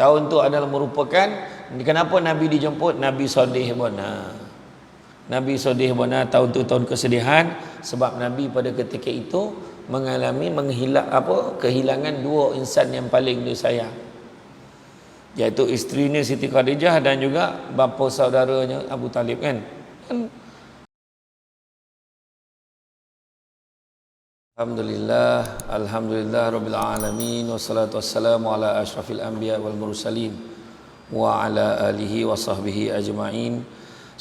Tahun tu adalah merupakan, kenapa Nabi dijemput? Nabi Sodih Bona. Nabi Sodih Bona tahun tu tahun kesedihan, sebab Nabi pada ketika itu mengalami kehilangan dua insan yang paling disayang, iaitu isterinya Siti Khadijah dan juga bapa saudaranya Abu Talib kan. Alhamdulillah Rabbil Alamin, wassalatu wassalamu ala ashrafil anbiya wal mursalin wa ala alihi wa sahbihi ajma'in.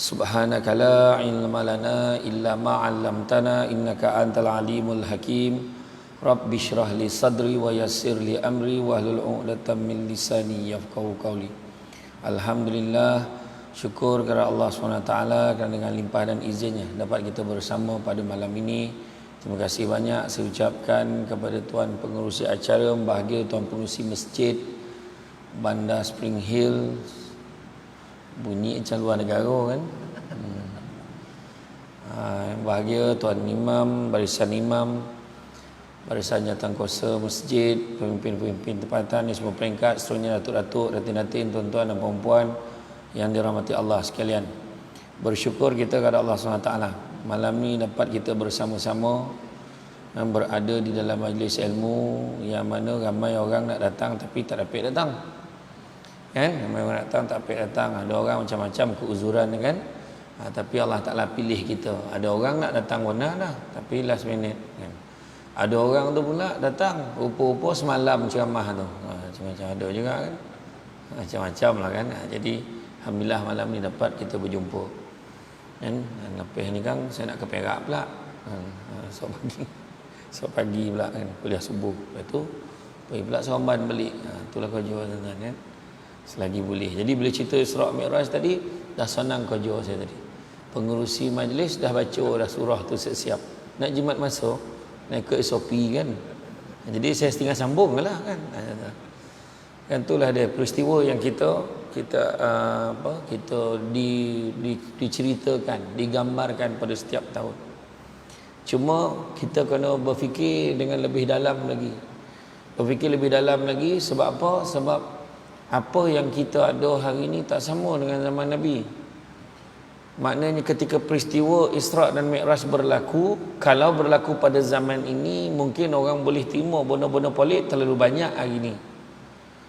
Subhanaka la ilma lana illa ma 'allamtana innaka antal alimul hakim. Rabbi shrah li sadri wa yassir li amri wahlul 'uqdatam min lisani yafqahu qawli. Alhamdulillah, syukur kepada Allah SWT kerana dengan limpah dan izinnya dapat kita bersama pada malam ini. Terima kasih banyak saya ucapkan kepada Tuan Pengerusi acara, bahagia Tuan Pengerusi Masjid Bandar Spring Hill, bunyi macam luar negara kan. Bahagia Tuan Imam, barisan Imam, barisan jawatankuasa masjid, pemimpin-pemimpin tempatan di semua peringkat, seterusnya datuk-datuk, datin-datin, tuan-tuan dan puan-puan yang dirahmati Allah sekalian. Bersyukur kita kepada Allah SWT. Malam ni dapat kita bersama-sama dan berada di dalam majlis ilmu yang mana ramai orang nak datang tapi tak dapat datang. Kan? Ramai orang datang tak dapat datang. Ada orang macam-macam keuzuran kan. Tapi Allah Ta'ala pilih kita. Ada orang nak datang benar dah tapi last minute kan. Ada orang tu pula datang rupa-rupa semalam ceramah tu. Macam-macam ada juga kan. Macam-macam lah kan. Jadi alhamdulillah malam ni dapat kita berjumpa. Dan lepas ni kan saya nak ke Perak pula. Esok pagi pula kan, kuliah subuh. Lepas tu pergi pula Seremban balik. Itulah kerja tuan-tuan kan. Selagi boleh. Jadi bila cerita Isra' Mi'raj tadi dah senang kerja saya tadi. Pengerusi majlis dah baca dah surah tu siap-siap. Nak jimat masuk naik ke SOP kan. Jadi saya setengah sambung lah kan. Kan itulah dia peristiwa yang kita diceritakan, digambarkan pada setiap tahun. Cuma kita kena berfikir dengan lebih dalam lagi. Berfikir lebih dalam lagi sebab apa? Sebab apa yang kita ada hari ini tak sama dengan zaman Nabi. Maknanya ketika peristiwa Isra' dan Mi'raj berlaku, kalau berlaku pada zaman ini mungkin orang boleh terima benda-benda pelik terlalu banyak hari ini.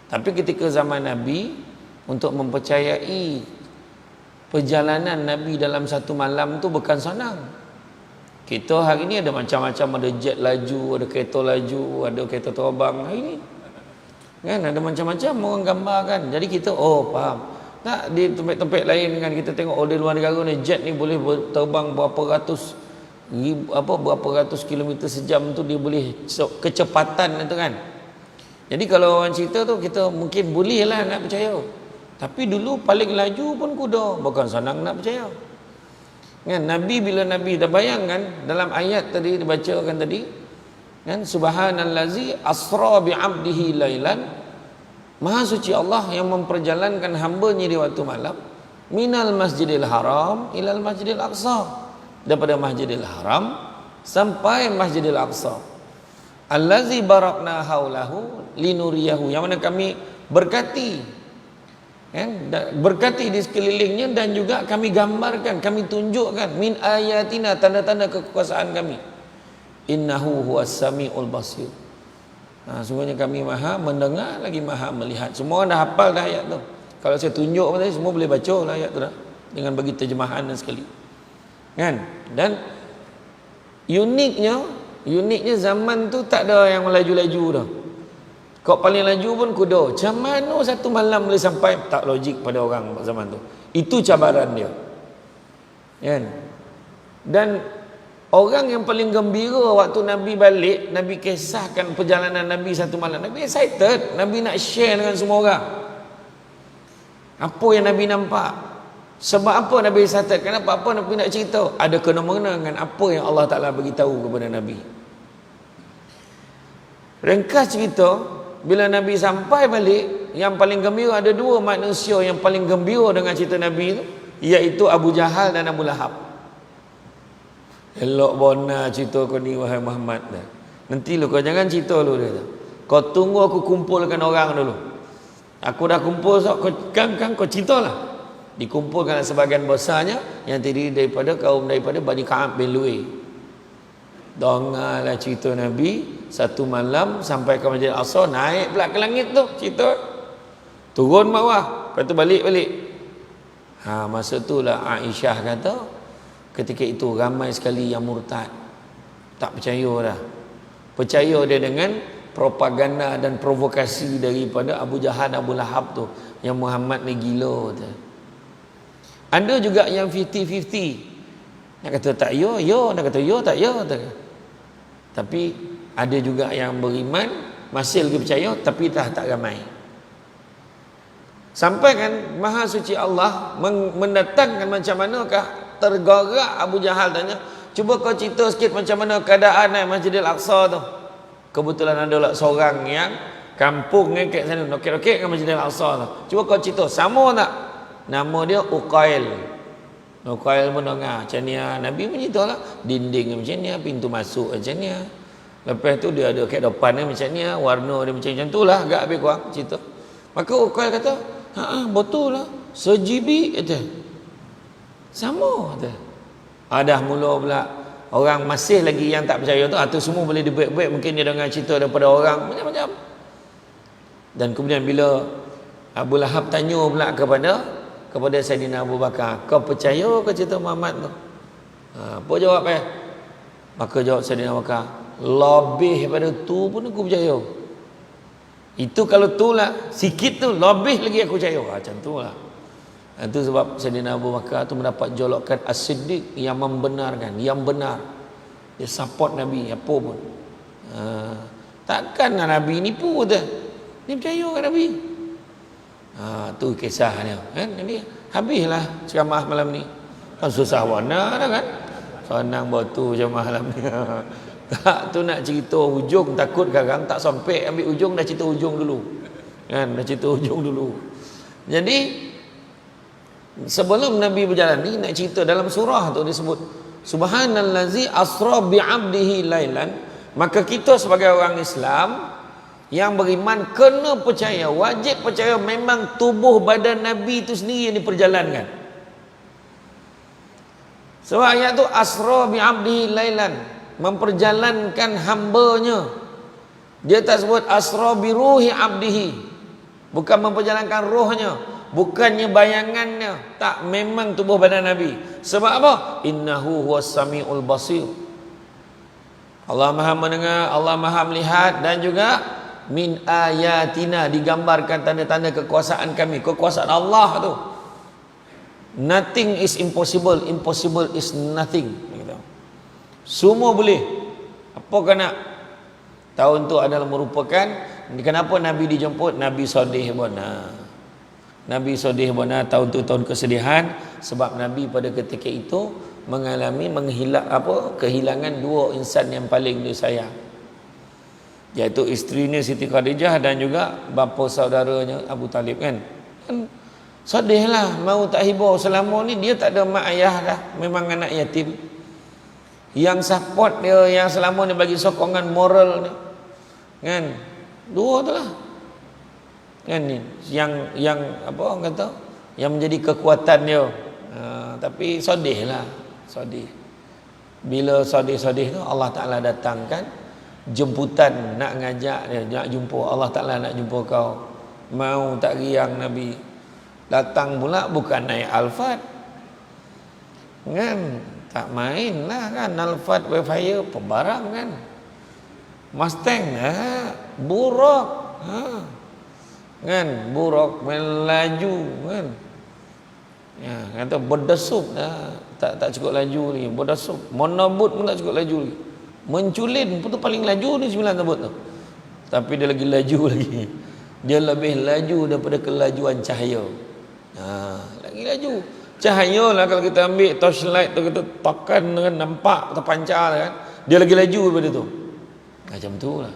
Tapi ketika zaman Nabi, untuk mempercayai perjalanan Nabi dalam satu malam tu bukan senang. Kita hari ni ada macam-macam, ada jet laju, ada kereta laju, ada kereta terbang hari ni. Kan ada macam-macam orang gambarkan. Jadi kita faham. Tak di tempat-tempat lain kan kita tengok di luar negara ni jet ni boleh terbang berapa ratus kilometer sejam tu dia boleh kecepatan itu kan. Jadi kalau orang cerita tu kita mungkin boleh lah nak percaya. Tapi dulu paling laju pun kuda, bukan senang nak percaya. Kan Nabi, bila Nabi dah bayangkan dalam ayat tadi dibacakan tadi kan, subhanallazi asra bi 'abdihi lailan, maha suci Allah yang memperjalankan hamba-Nya di waktu malam, minal masjidil haram ilal masjidil aqsa, daripada masjidil haram sampai masjidil aqsa, allazi barakna haulahu linuriyahu, yang mana kami berkati kan, berkati di sekelilingnya dan juga kami gambarkan, kami tunjukkan min ayatina, tanda-tanda kekuasaan kami, innahu huwas samiul basir. Sungguhnya kami maha mendengar lagi maha melihat. Semua orang dah hafal dah ayat tu. Kalau saya tunjuk tadi semua boleh baca lah ayat tu dah, dengan bagi terjemahan dan sekali kan. Dan uniknya zaman tu tak ada yang laju-laju dah. Kau paling laju pun kuda. Macam mana satu malam boleh sampai? Tak logik pada orang zaman tu. Itu cabaran dia kan. Dan orang yang paling gembira waktu Nabi balik, Nabi kisahkan perjalanan Nabi satu malam, Nabi excited, Nabi nak share dengan semua orang apa yang Nabi nampak. Sebab apa Nabi excited? Kenapa? Apa Nabi nak cerita? Ada kena-mengena dengan apa yang Allah Ta'ala beritahu kepada Nabi. Ringkas cerita, bila Nabi sampai balik, yang paling gembira, ada dua manusia yang paling gembira dengan cerita Nabi itu, iaitu Abu Jahal dan Abu Lahab. Elok bona cerita kau ni wahai Muhammad dah. Nanti lu kau jangan cerita lu dia. Kau tunggu aku kumpulkan orang dulu. Aku dah kumpul sok kau ceritalah. Dikumpulkan sebagian besarnya yang terdiri daripada kaum daripada Bani Ka'ab bin Lu'ay. Dengarlah cerita Nabi satu malam sampai ke Masjid Al-Aqsa, naik pula ke langit tu cerita. Turun bawah, lepas tu balik. Masa itulah Aisyah kata ketika itu ramai sekali yang murtad. Tak percaya dah. Percaya dia dengan propaganda dan provokasi daripada Abu Jahal, Abu Lahab tu, yang Muhammad ni gila tu. Ada juga yang 50-50. Nak kata tak ya, nak kata ya, tak ya. Tapi ada juga yang beriman, masih lagi percaya, tapi tak ramai. Sampai kan Maha Suci Allah mendatangkan macam manakah tergerak Abu Jahal tanya, cuba kau cerita sikit macam mana keadaan Masjidil Aqsa tu. Kebetulan ada seorang yang kampung ngekek sana, nokek-nokek dengan Masjidil Aqsa tu. Cuba kau cerita, sama tak? Nama dia Uqail. Uqail pun dengar macam ni. Nabi mencerita lah, dinding macam ni, pintu masuk macam ni. Lepas tu dia ada kat depan dia macam ni, warna dia macam tu lah, agak lebih kurang cerita. Maka Uqail kata, betul lah, sejibi kata. Sama kata. Dah mula pula orang masih lagi yang tak percaya tu, atau semua boleh dibaik-baik, mungkin dia dengar cerita daripada orang macam-macam. Dan kemudian bila Abu Lahab tanya pula kepada Saidina Abu Bakar, kau percaya ke cerita Muhammad tu? Apa jawab Maka jawab Saidina Abu Bakar, lebih pada tu pun aku percaya. Itu kalau tu lah, sikit tu, lebih lagi aku percaya. Macam tu lah. Itu sebab Saidina Abu Bakar tu mendapat jolokan As-Siddiq, yang membenarkan, yang benar. Dia support Nabi apa pun. Takkan Nabi nipu tu. Dia percaya kan Nabi. Tu kisahnya kan. Jadi habislah ceramah malam ni. Kan susah warna dah kan. Senang batu ceramah malam ni. Tak, tu nak cerita hujung, takut garang tak sampai ambil hujung, dah cerita hujung dulu. Kan, dah cerita hujung dulu. Jadi sebelum Nabi berjalan ni nak cerita dalam surah tu disebut subhanallazi asra bi'abdihi lailan. Maka kita sebagai orang Islam yang beriman kena percaya, wajib percaya memang tubuh badan Nabi itu sendiri yang diperjalankan. Sebab ayat tu asra bi'abdihi lailan, memperjalankan hambanya. Dia tak sebut asra bi ruhi abdihi, bukan memperjalankan rohnya, bukannya bayangannya. Tak, memang tubuh badan Nabi. Sebab apa? Innahu huwas samiul basir. Allah Maha mendengar, Allah Maha melihat. Dan juga min ayatina, digambarkan tanda-tanda kekuasaan kami, kekuasaan Allah tu. Nothing is impossible, impossible is nothing. Semua boleh. Apa kau nak? Tahun tu adalah merupakan, kenapa Nabi dijemput? Nabi Sodih Bona. Nabi Sodih Bona tahun tu tahun kesedihan, sebab Nabi pada ketika itu mengalami kehilangan dua insan yang paling disayang, iaitu isterinya Siti Khadijah dan juga bapa saudaranya Abu Talib kan. Sedih lah, mau tak hibur. Selama ni dia tak ada mak ayah dah, memang anak yatim. Yang support dia, yang selama ni bagi sokongan moral ni kan, dua tu lah kan, yang apa orang kata, yang menjadi kekuatan dia. Tapi sedih lah, sedih. Bila sedih-sedih tu Allah Ta'ala datangkan jemputan nak ngajak dia, nak jumpa. Allah Ta'ala nak jumpa kau, mau tak riang Nabi. Datang pula bukan naik Alphard kan, tak main lah kan. Alphard Wayfire pembarang kan, Mustang buruk kan, buruk melaju kan. Ya, kata berdesup dah, tak cukup laju ni, berdesup. Monobut pun tak cukup laju lagi. Menculin pun tu paling laju ni 9 tebut tu. Tapi dia lagi laju lagi. Dia lebih laju daripada kelajuan cahaya. Lagi laju. Cahaya lah kalau kita ambil torchlight tu, kita tekan dengan nampak terpancar kan, dia lagi laju daripada tu. Macam tu lah.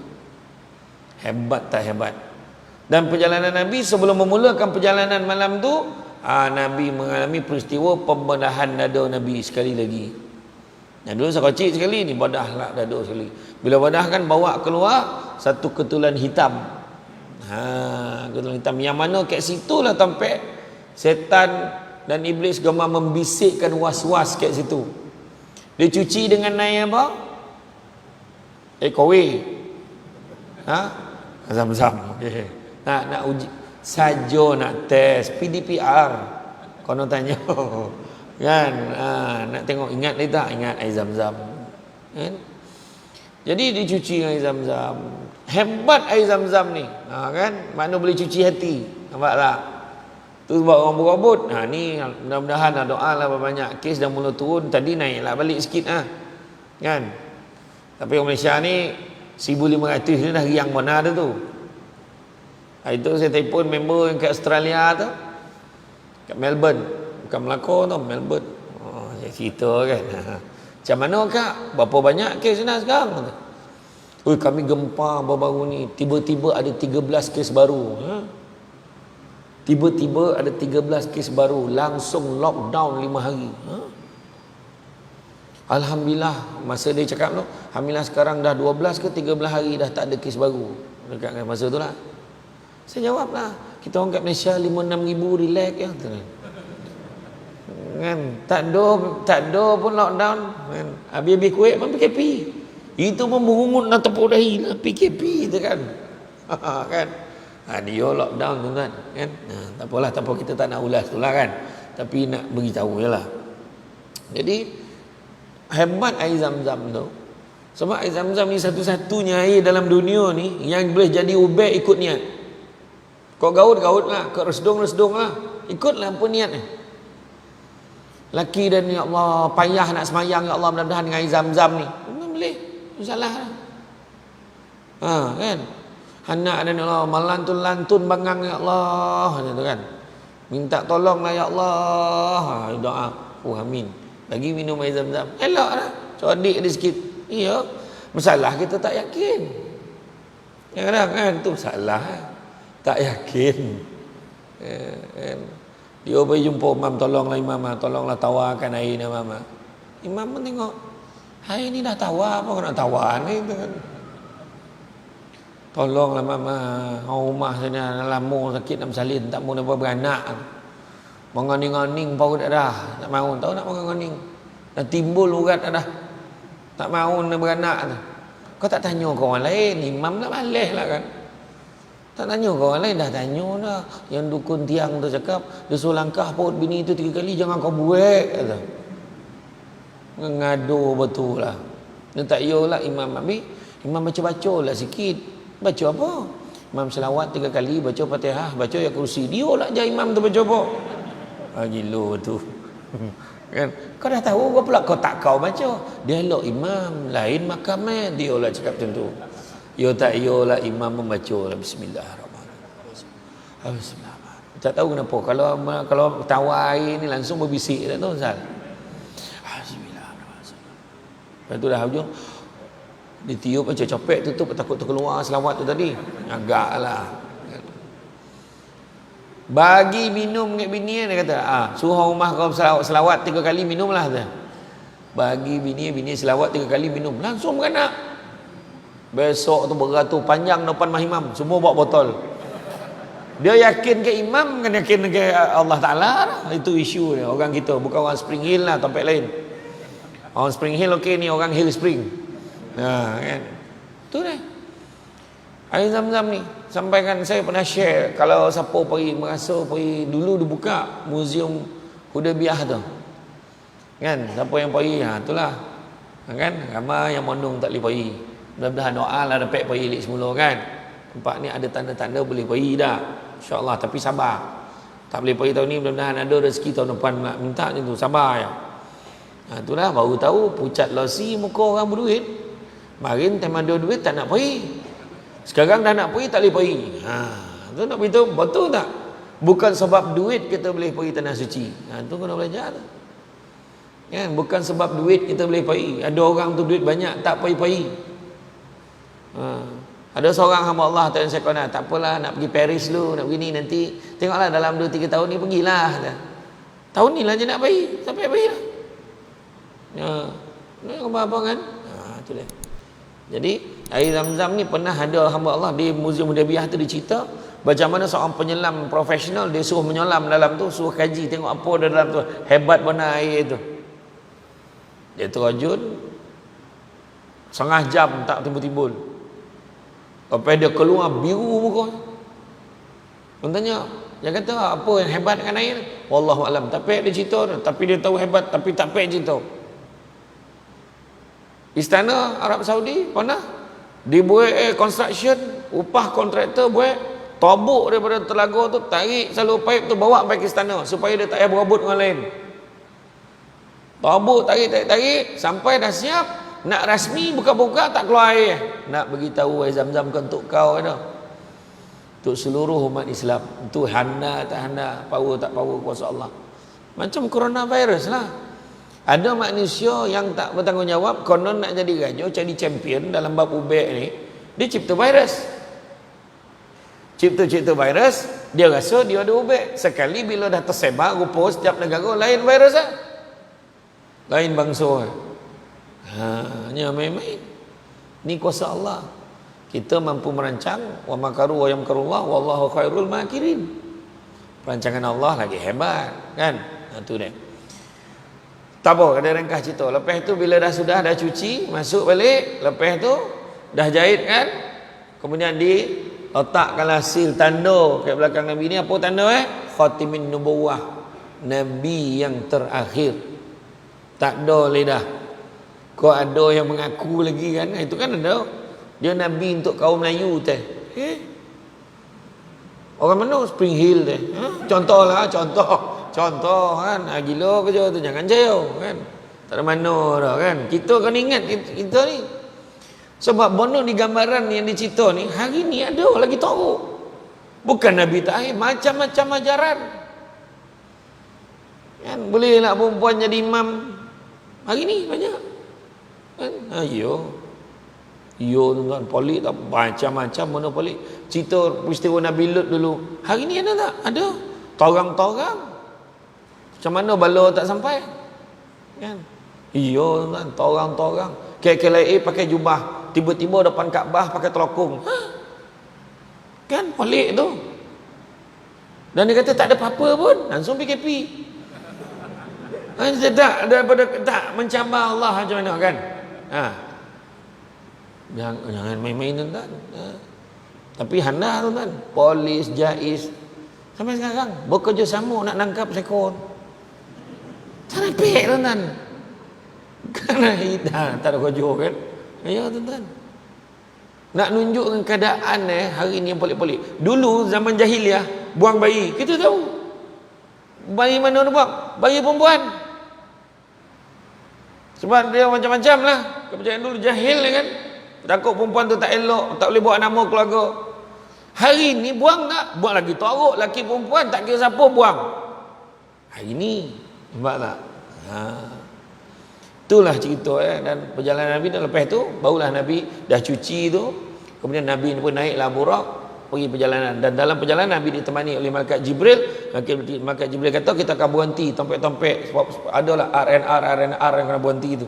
Hebat tak hebat. Dan perjalanan Nabi, sebelum memulakan perjalanan malam tu, Nabi mengalami peristiwa pembedahan dada Nabi sekali lagi. Yang dulu sekocik sekali, ni bedah lah dada sekali. Bila bedah kan bawa keluar satu ketulan hitam. Gelang hitam. Yang mana kat situlah tempat setan dan iblis gemar membisikkan was-was kat situ. Dia cuci dengan air apa? Kowe. Zam-zam. Okay. Nak uji saja, nak test PDPR. Kono tanya. Kan? Nak tengok ingat dia tak? Ingat air zam-zam. Kan? Jadi dicuci dengan air zam-zam. Hebat air zam-zam ni. Kan? Mana boleh cuci hati. Nampak tak? Tu sebab orang berabut. Ni mudah-mudahan doa lah banyak. Kes dah mula turun. Tadi naik lah balik sikit kan. Tapi orang Malaysia ni 1,500 ni dah riang mana ada tu. Hari tu saya telefon member yang kat Australia tu. Kat Melbourne. Bukan Melaka tu, Melbourne. Saya cerita kan. Macam mana kak? Berapa banyak kes ni sekarang? Kami gempa baru-baru ni. Tiba-tiba ada 13 kes baru. Tiba-tiba ada 13 kes baru. Langsung lockdown 5 hari. Alhamdulillah. Masa dia cakap tu, alhamdulillah sekarang dah 12 ke 13 hari dah tak ada kes baru. Dekat masa tu lah. Saya jawab lah. Kita orang kat Malaysia 5-6 ribu relax ya. Kan? Tak ada pun lockdown. Kan? Habis-habis kuih pun PKP. Itu pun berungut nak tepuk dahi lah. PKP tu kan. Kan? Dia lockdown tu kan. Tak apalah, tak apa, kita tak nak ulas tu lah kan. Tapi nak beritahu je lah. Jadi hebat air zam-zam tu. Sebab air zam-zam ni satu-satunya air dalam dunia ni yang boleh jadi ubat ikut niat. Kau gaut lah, kau resdung lah. Ikutlah apa niat ni. Laki dan ya Allah payah nak semayang, ya Allah mudah-mudahan dengan air zam-zam ni. Boleh. Salah lah. Kan? Anak dan ya Allah melantun-lantun bangang ya Allah. Macam tu kan. Minta tolonglah ya Allah. Doa. Amin. Bagi minum air zam-zam. Elok lah. Codik dia sikit. Iya. Masalah kita tak yakin. Kadang-kadang kan tu salah. Tak yakin. Dia pergi jumpa imam, tolonglah imam, tolonglah tawarkan air ni imam. Imam pun tengok. Air ni dah tawar, apa kau nak tawar ni? Tolonglah mama, orang rumah sana lama sakit nak bersalin, tak mau nak beranak. Mengoning-oning baru tak dah. Tak mahu tahu nak mengoning. Dah timbul urat dah. Tak mahu nak beranak tu. Kau tak tanya ke orang lain, imam nak balik lah kan. Tak tanya ke orang lain, dah tanya dah. Yang dukun tiang tu cakap, dia suruh langkah paut bini tu 3 kali, jangan kau buat kata. Ngadu betul lah. Dia tak yalah imam habis. Imam baca-baca lah sikit. Baca apa? Imam selawat 3 kali, baca Fatihah, baca ayat kursi. Dia lah je imam tu baca apa? Gila tu. Kan? Kau dah tahu, kau pula kau tak kau baca. Dia elok imam, lain makam dia lah cakap macam tu. Ya tak yalah imam membaca lah bismillahirrahmanirrahim. Bismillahirrahmanirrahim. Tak tahu kenapa kalau tawar air ni langsung berbisik tak tahu Zal. Bismillahirrahmanirrahim. Lepas tu dah hujung dia tiup macam copek tutup takut terkeluar selawat tu tadi. Agaklah. Bagi minum kat bini dia kata, suruh rumah kau selawat 3 kali minumlah tu. Bagi bini selawat 3 kali minum, langsung beranak. Besok tu beratur panjang depan mahimam, semua bawa botol. Dia yakin ke imam kan yakin ke Allah Taala lah. Itu isu dia orang kita, bukan orang Spring Hill lah, tempat lain. Orang Spring Hill okey, ni orang Hill Spring. Kan. Tu dah. Air zam-zam ni sampaikan saya pernah share kalau siapa merasa pergi dulu dibuka muzium Hudaybiyah tu. Kan, siapa yang pergi itulah. Kan, ramai yang mondong tak boleh pergi. Mudah-mudahan doa lah dapat pergi balik semula kan. Tempat ni ada tanda-tanda boleh pergi dah. InsyaAllah, tapi sabar. Tak boleh pergi tahun ni, mudah-mudahan ada rezeki tahun depan nak minta macam tu. Sabar ya. Itulah baru tahu pucat losi muka orang berduit. Marin time ada duit tak nak pergi. Sekarang dah nak pergi tak boleh pergi. Tu nak beritahu betul tak? Bukan sebab duit kita boleh pergi tanah suci. Tu kena belajar tu. Kan, bukan sebab duit kita boleh pergi. Ada orang tu duit banyak tak pergi-pergi. Ada seorang hamba Allah tanya saya kena, tak apalah nak pergi Paris dulu, nak pergi ni nanti. Tengoklah dalam 2-3 tahun ni pergilah. Tahun ni lah je nak pergi. Sampai pergi lah. Apa kan? Tu dia. Jadi air zam-zam ni pernah ada hamba Allah di Muzium Hudaybiyah tu dia cerita Macam mana seorang penyelam profesional, dia suruh menyelam dalam tu, suruh kaji tengok apa ada dalam tu, hebat mana air tu. Dia terjun setengah jam tak timbul-timbul. Lepas dia keluar biru muka. Orang tanya, dia kata apa yang hebat dengan air? Wallahu alam. Tapi dia cerita, tapi dia tahu hebat, tapi tak payah cerita. Istana Arab Saudi pernah dibuat construction, upah kontraktor buat tobuk daripada telaga tu, tarik selalu pipe tu bawa sampai ke istana supaya dia tak payah berabut dengan lain. Tobuk tarik sampai dah siap nak rasmi buka-buka tak keluar air. Nak beritahu air Zam-Zam kan untuk kau ada. Untuk seluruh umat Islam. Itu handa tak handa, power tak power kuasa Allah. Macam coronavirus lah. Ada manusia yang tak bertanggungjawab, konon nak jadi raja, jadi champion dalam bab ubek ni, dia cipta virus. Cipta virus, dia rasa dia ada ubek. Sekali bila dah tersebar, rupa setiap negara lain virus lah. Lain bangsa. Hanya main-main. Ni kuasa Allah. Kita mampu merancang, wa makaru wa yamkarullah wallahu khairul makirin. Perancangan Allah lagi hebat, kan? Itu dia. Tak apa, ada ringkas cerita. Lepas tu bila dah cuci, masuk balik, lepas tu dah jahit kan? Kemudian letakkanlah sil tanda kat belakang Nabi ni. Apa tanda Khatimin Nubuwah, Nabi yang terakhir. Tak ada lidah. Kau ada yang mengaku lagi kan? Itu kan ada. Dia Nabi untuk kaum Melayu teh. Orang mana Spring Hill teh? Contoh kan. Gila kerja tu, jangan jauh kan. Tak ada mana dah kan. Kita kan ingat kita ni. Sebab bono di gambaran yang dicerita ni, hari ni ada lagi teruk. Bukan Nabi terakhir, macam-macam ajaran. Kan boleh nak perempuan jadi imam. Hari ni banyak. Kan? Yo tuan, polik tak macam-macam mana polik. Cerita peristiwa Nabi Lut dulu. Hari ni ada tak? Ada. Torang-torang. Macam mana bala tak sampai? Kan? Tuan, torang-torang. KKLA pakai jubah, tiba-tiba depan Kaabah pakai telokong. Kan pelik tu. Dan dia kata tak ada apa-apa pun, langsung PKP. Tak mencabar Allah macam mana kan? Jangan main-main tuan. Tapi handa tuan, polis, jais sampai sekarang bekerja sama nak nangkap sekon. Tak repek tuan. Kerana tak ada kerja kan. Ya tuan. Nak nunjukkan keadaan hari ni yang pelik-pelik. Dulu zaman jahiliah buang bayi, kita tahu. Bayi mana dia buang? Bayi perempuan. Sebab dia macam-macam lah. Kepercayaan dulu jahil kan. Takut perempuan tu tak elok, tak boleh bawa nama keluarga. Hari ni buang tak? Buang lagi teruk. Laki perempuan tak kira siapa buang. Hari ni nampak tak? Itulah cerita dan perjalanan Nabi. Dan lepas tu barulah Nabi dah cuci tu, kemudian Nabi pun naiklah burak pergi perjalanan. Dan dalam perjalanan Nabi ditemani oleh malaikat Jibril. Malaikat Jibril kata kita akan berhenti tompek-tompek sebab adalah RNR yang kena berhenti tu.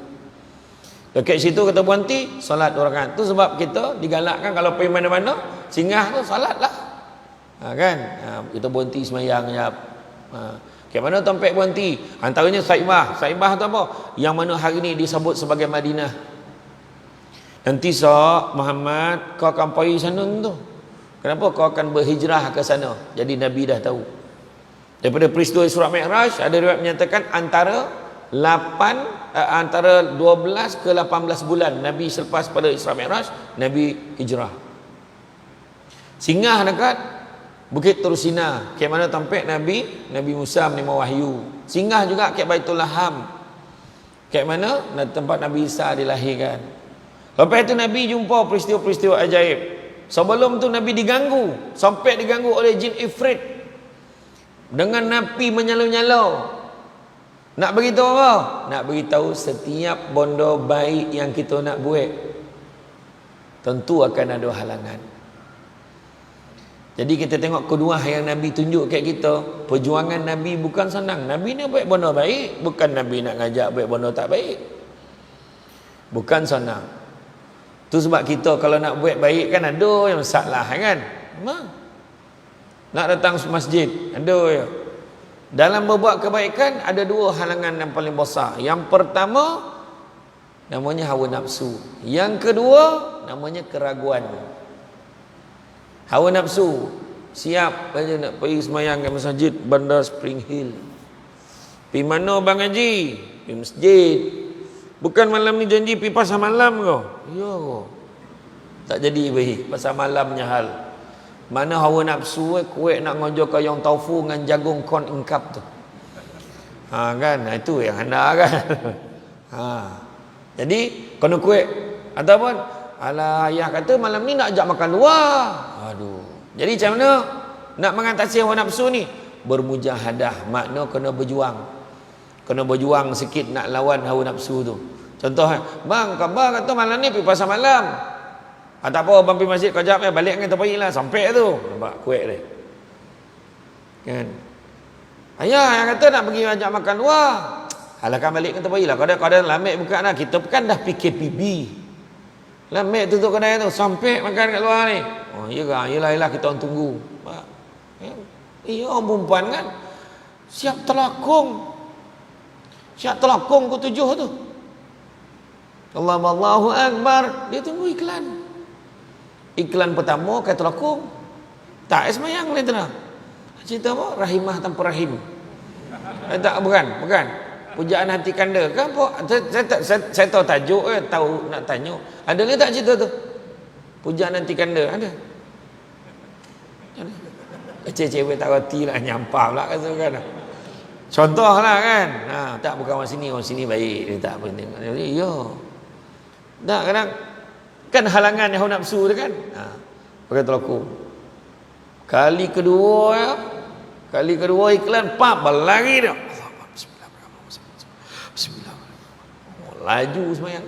Dekat situ kata berhenti solat 2 rakaat. Tu sebab kita digalakkan kalau pergi mana-mana singgah tu solatlah. Kan? Kita berhenti sembahyang jap. Kat mana tompek berhenti? Antaranya Saibah. Saibah tu apa? Yang mana hari ni disebut sebagai Madinah. Nanti Muhammad kau akan pergi sana tu. Kenapa kau akan berhijrah ke sana? Jadi Nabi dah tahu. Daripada peristiwa Isra Mi'raj ada riwayat menyatakan antara 12 ke 18 bulan Nabi selepas pada Isra Mi'raj Nabi hijrah. Singgah dekat Bukit Tursina, ke mana tampek Nabi Musa menerima wahyu. Singgah juga ke Baitul Laham, ke mana tempat Nabi Isa dilahirkan. Lepas itu Nabi jumpa peristiwa-peristiwa ajaib. Sebelum tu Nabi diganggu, sampai diganggu oleh jin Ifrit dengan Nabi menyalau-nyalau. Nak beritahu apa? Nak beritahu setiap bondo baik yang kita nak buat tentu akan ada halangan. Jadi kita tengok kedua yang Nabi tunjuk kat kita, perjuangan Nabi bukan senang. Nabi ni buat benda baik, bukan Nabi nak ngajak buat benda tak baik. Bukan senang. Tu sebab kita kalau nak buat baik kan ada yang salah kan. nak datang masjid, ada ya. Dalam berbuat kebaikan ada dua halangan yang paling besar. Yang pertama namanya hawa nafsu. Yang kedua namanya keraguan. Hawa nafsu, siap aja nak pergi semayang ke masjid Bandar Spring Hill. Pergi mana Bang Haji? Pergi masjid. Bukan malam ni janji pergi pasar malam kau? Ya kau. Tak jadi baik pasar malamnya hal. Mana hawa nafsu kuat nak ngojok kau yang taufu dengan jagung corn ingkap tu. Kan itu yang anda kan. Jadi kena kuat ataupun alah ayah kata malam ni nak ajak makan luar. Aduh. Jadi macam mana nak mengatasi hawa nafsu ni? Bermujahadah, makna kena berjuang. Kena berjuang sikit nak lawan hawa nafsu tu. Contoh, bang, khabar kata malam ni pergi pasar malam. Tak apa, bang pergi masjid kau jap balik dengan terbaik lah. Sampai tu. Nampak kuat dia. Kan? Ayah yang kata nak pergi ajak makan luar. Halahkan balik dengan terbaik lah. Kau dah lamik buka lah. Kita kan dah PKPB. Lamik tutup kedai tu. Sampai makan kat luar ni. Oh, yelah kita orang tunggu. Orang perempuan kan. Siap telakung ke 7 tu. Allahu Akbar. Dia tunggu iklan. Iklan pertama kata telakung. Tak semayang ni tenang. Cerita apa? Rahimah tanpa rahim. Tak, bukan. Pujaan hati kanda. Kan apa? Saya tahu tajuk tahu nak tanya. Ada ke tak cerita tu? Pujaan hati kanda. Ada. Cewek tak reti lah, nyampah pula kata kan. Contoh lah kan. Tak, bukan orang sini baik. Dia tak apa tengok. Ya. Tak, kadang kan halangan yang hawa nafsu tu kan. Pakai telakung. Kali kedua iklan berlari dia. Bismillah. Laju semayang.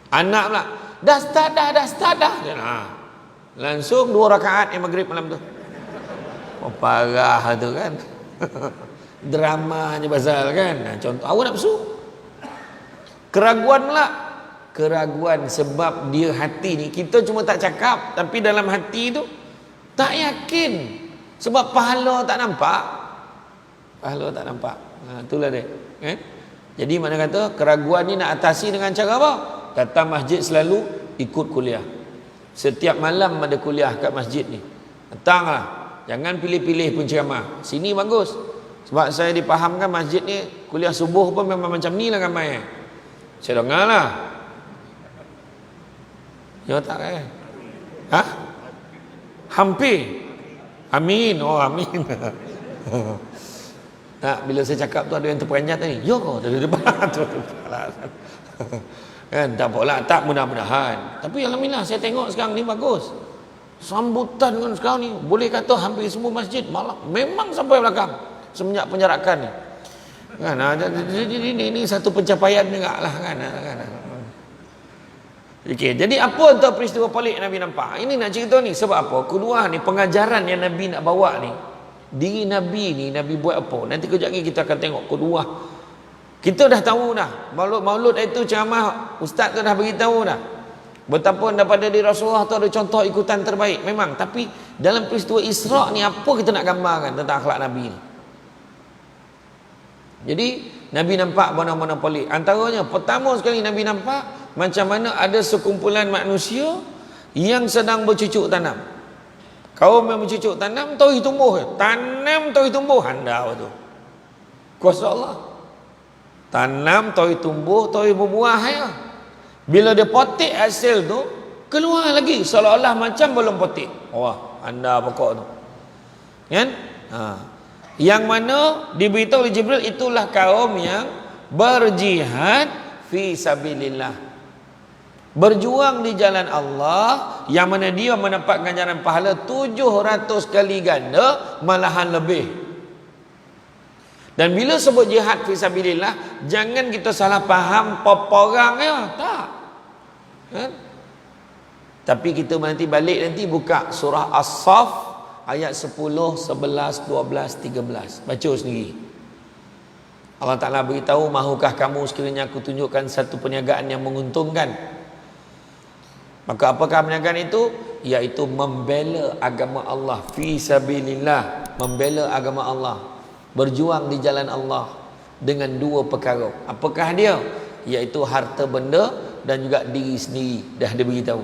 Anak pula. Dah start dah. Langsung 2 rakaat yang maghrib malam tu. Parah tu kan. Dramanya pasal kan. Contoh hawa nafsu. Keraguan pula. Keraguan sebab dia hati ni kita cuma tak cakap tapi dalam hati tu tak yakin sebab pahala tak nampak. Itulah dia kan? Jadi mana kata keraguan ni nak atasi dengan cara apa? Datang masjid selalu, ikut kuliah. Setiap malam ada kuliah kat masjid ni. Datanglah, jangan pilih-pilih penceramah. Sini bagus sebab saya dipahamkan masjid ni kuliah subuh pun memang macam ni lah ramai. Saya dengar lah. Ya tak kan? Hampir. Amin. Oh amin. Tak, bila saya cakap tu ada yang terperanjat ni. Ya kau dari depan tu. Kan tak apalah, tak mudah-mudahan. Tapi alhamdulillah saya tengok sekarang ni bagus. Sambutan kan sekarang ni boleh kata hampir semua masjid malah memang sampai belakang semenjak penjarakan ni. Kan ini satu pencapaian juga lah kan. Okay, jadi apa entah peristiwa pelik Nabi nampak? Ini nak cerita ni sebab apa? Kedua ni pengajaran yang Nabi nak bawa ni. Diri Nabi ni Nabi buat apa? Nanti kejap lagi kita akan tengok kedua. Kita dah tahu dah. Maulud itu ceramah ustaz tu dah beritahu dah. Betapa daripada diri Rasulullah tu ada contoh ikutan terbaik. Memang, tapi dalam peristiwa Isra ni apa kita nak gambarkan tentang akhlak Nabi ni? Jadi Nabi nampak mana-mana pelik. Antaranya pertama sekali Nabi nampak macam mana ada sekumpulan manusia yang sedang bercucuk tanam. Kaum yang bercucuk tanam, tahu tumbuh. Tanam tahu tumbuh, handal tu. Kuasa Allah. Tanam tahu tumbuh, tahu berbuah ya. Bila dia potik hasil tu, keluar lagi seolah-olah macam belum potik. Wah, anda pokok tu. Kan? Yang mana diberitahu oleh Jibril itulah kaum yang berjihad fi sabilillah. Berjuang di jalan Allah yang mana dia mendapat ganjaran pahala 700 kali ganda, malahan lebih. Dan bila sebut jihad fi sabilillah, jangan kita salah faham peperang ya, tak. Kan? Tapi kita nanti balik nanti buka surah As-Saff ayat 10, 11, 12, 13. Baca sendiri. Allah Ta'ala beritahu, mahukah kamu sekiranya aku tunjukkan satu perniagaan yang menguntungkan? Maka apakah perniagaan itu? iaitu membela agama Allah, fi sabilillah, membela agama Allah, berjuang di jalan Allah dengan dua perkara. Apakah dia? Iaitu harta benda dan juga diri sendiri. Dah dia beritahu.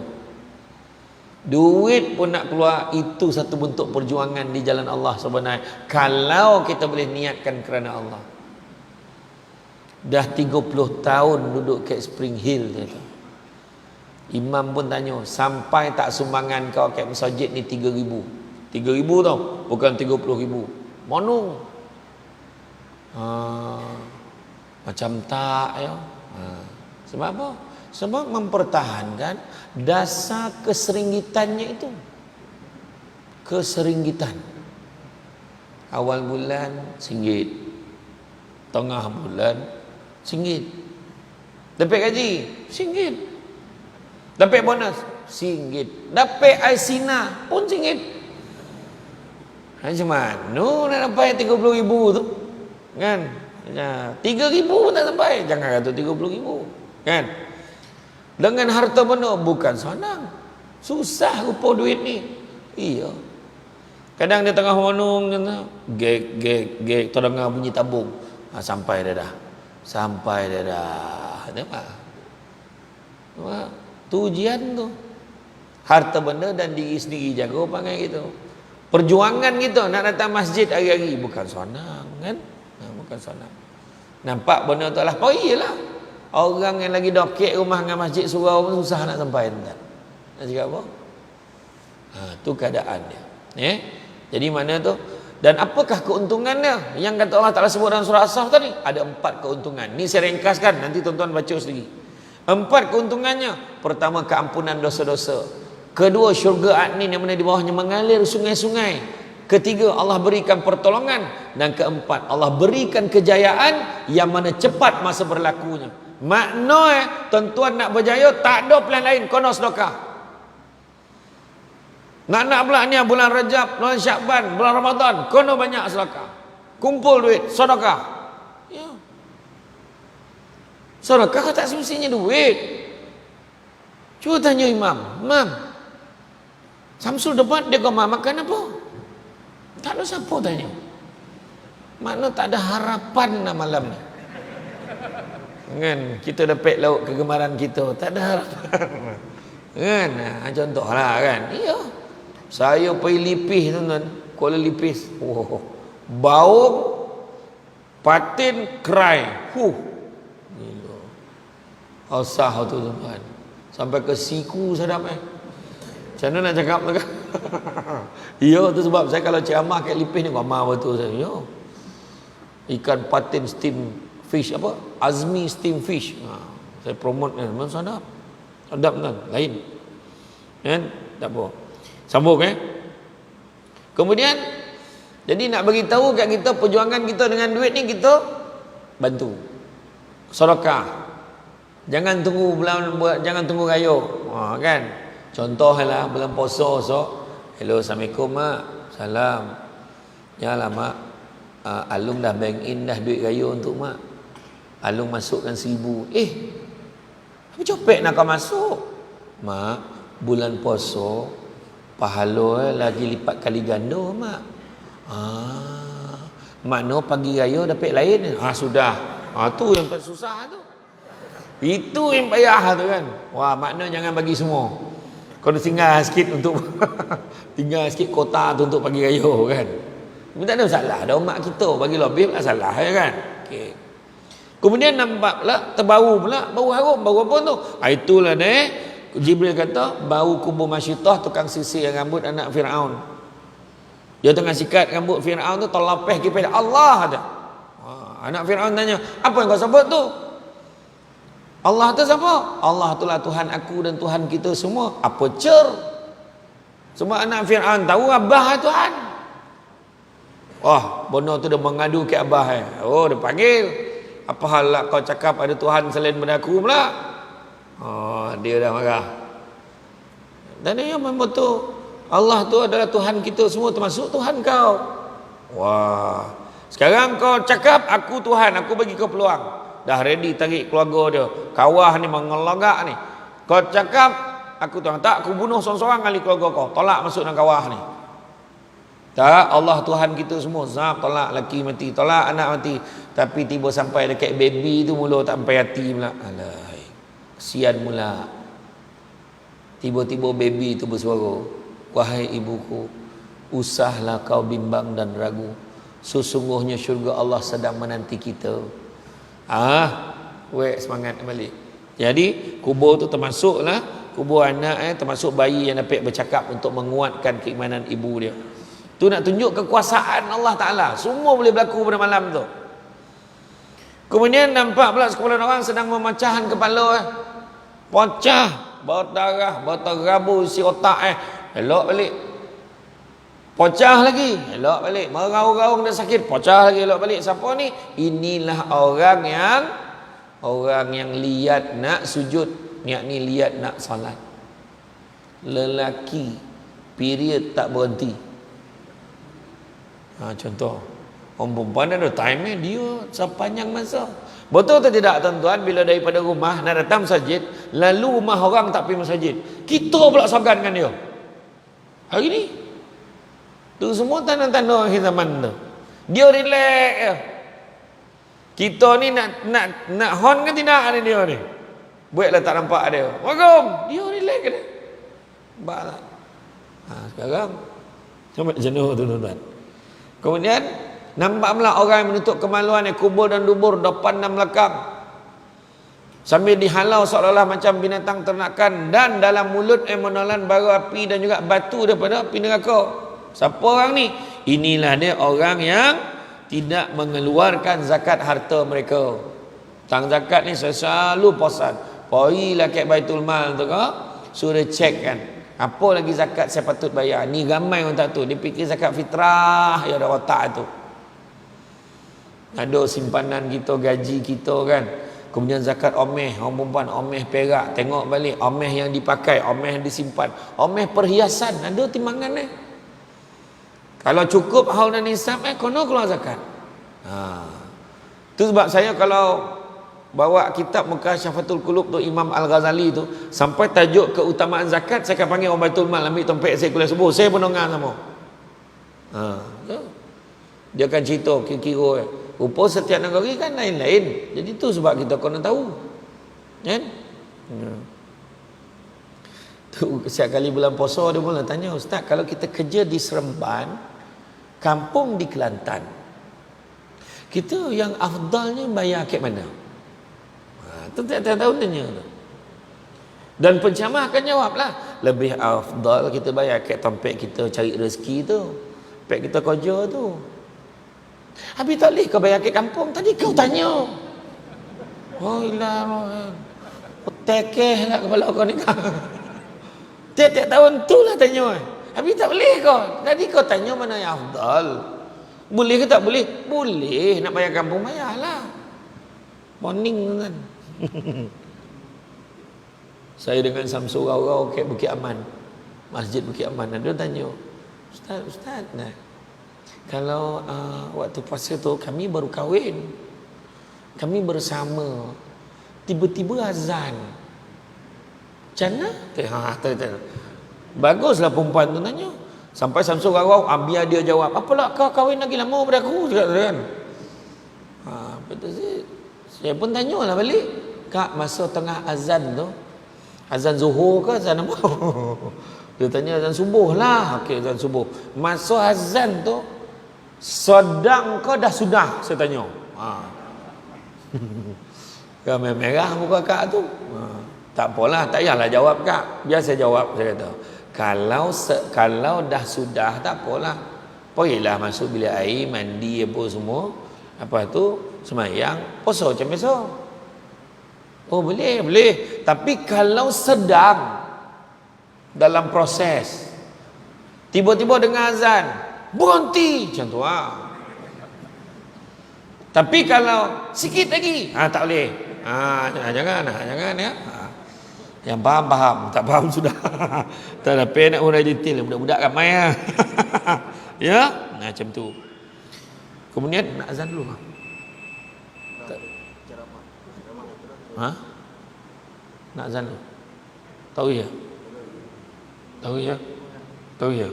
Duit pun nak keluar, itu satu bentuk perjuangan di jalan Allah sebenarnya, kalau kita boleh niatkan kerana Allah. Dah 30 tahun duduk kat Spring Hill dia tu. Imam pun tanya, sampai tak sumbangan kau kat masjid ni 3,000. 3,000 tau, bukan 30,000. Monong. Macam tak ya. Sebab apa? Sebab mempertahankan dasar keseringgitannya itu. Keseringgitan. Awal bulan RM1, tengah bulan RM1, dapat gaji RM1, dapat bonus RM1, dapat Aisina pun RM1. Macam mana nak sampai 30,000 tu? Kan? 3,000 pun tak sampai, jangan kata 30,000. Kan? Dengan harta benda bukan senang. Susah rupa duit ni. Iya. Kadang dia tengah honong, gek, terdengar bunyi tabung. Sampai dah. Sampai dah. Nampak? Tu ujian tu. Harta benda dan diri sendiri jaga panggil gitu. Perjuangan gitu nak datang masjid hari-hari bukan senang kan? Bukan senang. Nampak benda tu lah. Oh iyalah. Orang yang lagi dokek rumah dengan masjid surau pun susah nak sampai tak? Nak cakap apa? Tu keadaan dia. Jadi mana tu? Dan apakah keuntungannya? Yang kata Allah Ta'ala sebut dalam surah As-Saff tadi, ada 4 keuntungan. Ni saya ringkaskan, nanti tuan-tuan baca sendiri. 4 keuntungannya. Pertama, keampunan dosa-dosa. Kedua, syurga adnin yang mana di bawahnya mengalir sungai-sungai. Ketiga, Allah berikan pertolongan. Dan keempat, Allah berikan kejayaan yang mana cepat masa berlakunya. Makna tuan-tuan nak berjaya, tak ada plan lain, kono sedekah. Nak pula ni bulan Rajab, bulan Syakban, bulan Ramadan, kono banyak sedekah. Kumpul duit, sedekah. Ya. Sedekah tak semestinya duit. Cuba tanya Imam, Samsul debat dia kau makan apa? Tak ada siapa tanya. Makna tak ada harapan nak malam ni. Kan kita dapat lauk kegemaran kita, tak ada harapan. Kan contohlah kan. Iya. Saya pergi Lipis tuan-tuan, Kuala Lipis. Bau patin kerai. Gila. Asah tu tuan-tuan. Sampai ke siku sedap Macam mana nak cakap tu kan? Ya tu sebab saya kalau ceramah kat Lipis ni ramah betul saya. Ya. Ikan patin steam fish apa? Azmi steam fish. Saya promote kan. Memang sedap. Sedap kan? Lain. Kan? Tak apa. Sambung Kemudian jadi nak bagi tahu kat kita perjuangan kita dengan duit ni kita bantu. Sedekah. Jangan tunggu raya. Kan? Contohlah bulan puasa esok. Hello, Assalamualaikum mak. Salam. Yalah mak. Alung dah bank in dah duit raya untuk mak. Alung masukkan 1,000. Apa copek nak kau masuk? Mak, bulan puasa pahala lagi lipat kali ganda mak. Makna pagi raya dapat lain. Sudah. Tu yang susah tu. Itu yang payah tu kan. Wah, makna jangan bagi semua. Kau tinggal sikit untuk tinggal sikit kota tu untuk pagi raya kan. Tapi tak ada masalah. Ada umat kita bagi lebih tak salah ya kan. Okey. Kemudian nampak pula terbau pula, bau harum, bau apa tu? Itulah Jibril kata bau kubur Masyitah, tukang sisir rambut anak Firaun. Dia tengah sikat rambut Firaun tu, terlapeh kepada Allah ada. Anak Firaun tanya, "Apa yang kau sebut tu?" Allah tu siapa? Allah itulah Tuhan aku dan Tuhan kita semua. Apa cer? Sebab anak Firaun tahu abah Tuhan. Bono tu dia mengadu ke abah dia panggil. Apa hal lah kau cakap ada Tuhan selain daripada aku pula? Dia dah marah. Dan dia memang betul. Allah tu adalah Tuhan kita semua, termasuk Tuhan kau. Wah. Sekarang kau cakap aku Tuhan, aku bagi kau peluang. Dah ready tarik keluarga dia. Kawah ni mengelagak ni. Kau cakap aku tuang. Tak, aku bunuh seorang-seorang kali keluarga kau. Tolak masuk dalam kawah ni. Tak, Allah Tuhan kita semua zap, tolak laki mati, tolak anak mati. Tapi tiba sampai dekat baby tu mula tak sampai hati pula. Alai, kesian mula. Tiba-tiba baby tu bersuara, wahai ibuku, usahlah kau bimbang dan ragu. Sesungguhnya syurga Allah sedang menanti kita. Wek semangat balik. Jadi kubur tu termasuklah kubur anak, termasuk bayi yang dapat bercakap untuk menguatkan keimanan ibu dia. Tu nak tunjuk kekuasaan Allah Ta'ala. Semua boleh berlaku pada malam tu. Kemudian nampak pula sekumpulan orang sedang memecahkan kepala. Pecah, berdarah, berterabu isi otak. Elok balik. Pecah lagi, elok balik. Meraung-raung dan sakit, pecah lagi, elok balik. Siapa ni? Inilah orang yang liat nak sujud, yakni liat nak salat. Lelaki, period tak berhenti. Contoh, orang perempuan ada time dia sepanjang masa. Betul atau tidak tuan-tuan, bila daripada rumah nak datang masjid, lalu rumah orang tak pergi masjid, kita pula segan dengan dia. Hari ni tu semua tanda-tanda akhir zaman tu. Dia relax je. Kita ni nak hon ke tidak ni dia ni. Buatlah tak nampak dia. Waalaikum. Dia relax ke dia. Nampak tak? Sekarang macam mana tu tuan-tuan. Kemudian nampak pula orang yang menutup kemaluan yang kubur dan dubur depan dan belakang, sambil dihalau seolah-olah macam binatang ternakan, dan dalam mulut menelan bara api dan juga batu daripada api neraka. Siapa orang ni? Inilah dia orang yang tidak mengeluarkan zakat harta mereka. Tang zakat ni saya selalu pesan, pergilah ke Baitul Mal tu kau, suruh cek kan, apa lagi zakat saya patut bayar. Ni ramai orang tak tahu. Dia fikir zakat fitrah yang ada otak tu. Ada simpanan kita, gaji kita kan. Kemudian zakat omeh, orang perempuan omeh perak. Tengok balik, omeh yang dipakai, omeh yang disimpan, omeh perhiasan. Ada timbangan Kalau cukup haul dan nisab kena keluar zakat. Tu sebab saya kalau bawa kitab Mukasyafatul Qulub tu Imam Al-Ghazali tu, sampai tajuk keutamaan zakat, saya akan panggil orang Baitul Mal ambil tempat saya kuliah subuh, saya pun dengar sama. Dia akan cerita kira-kira rupa setiap negara kan lain-lain. Jadi tu sebab kita kena tahu kan. Tu setiap kali bulan puasa dia mula tanya, ustaz, kalau kita kerja di Seremban, kampung di Kelantan, kita yang afdalnya bayar kat mana? Tu tak tahu tanya tu. Dan penceramah akan jawablah, lebih afdal kita bayar kat tempat kita cari rezeki tu, tempat kita kerja tu. Habis tak boleh kau bayar kat kampung? Tadi kau tanya. Oh ilah, tekeh lah kepala kau ni. Tiap-tiap tahun tu lah tanya. Habis tak boleh kau. Tadi kau tanya mana yang afdal. Boleh ke tak boleh? Boleh. Nak bayar kampung, bayarlah. Morning kan. Saya dengan Samsul Rau ke Bukit Aman, Masjid Bukit Aman. Dia tanya, Ustaz, nah, kalau waktu puasa tu kami baru kahwin, kami bersama, tiba-tiba azan, macam mana? Baguslah perempuan tu tanya. Sampai Samsul Rau biar dia jawab, apalah kau kahwin lagi lama daripada aku, kan? Betul sih. Saya pun tanyalah balik, Kak, masa tengah azan tu, azan zuhur ke azan apa? Dia tanya azan subuh lah. Okey, azan subuh. Masa azan tu sedang ke dah sudah? Saya tanya. Ramai merah muka Kak tu. Tak apalah, tak payahlah jawab Kak. Biar saya jawab, saya kata. Kalau dah sudah tak apalah. Pergilah masuk bilik air, mandi apa semua. Apa tu? Semayang, puasa macam biasa. Oh boleh. Tapi kalau sedang dalam proses, tiba-tiba dengar azan, berhenti, macam tu Tapi kalau sikit lagi, tak boleh. Jangan ya. Yang faham, tak faham sudah. Tak ada pen nak urai detail, budak-budak ramai ya, macam tu. Kemudian nak azan dulu. Nak azan dulu. Tahu ya? Tahu ya? Tahu ya?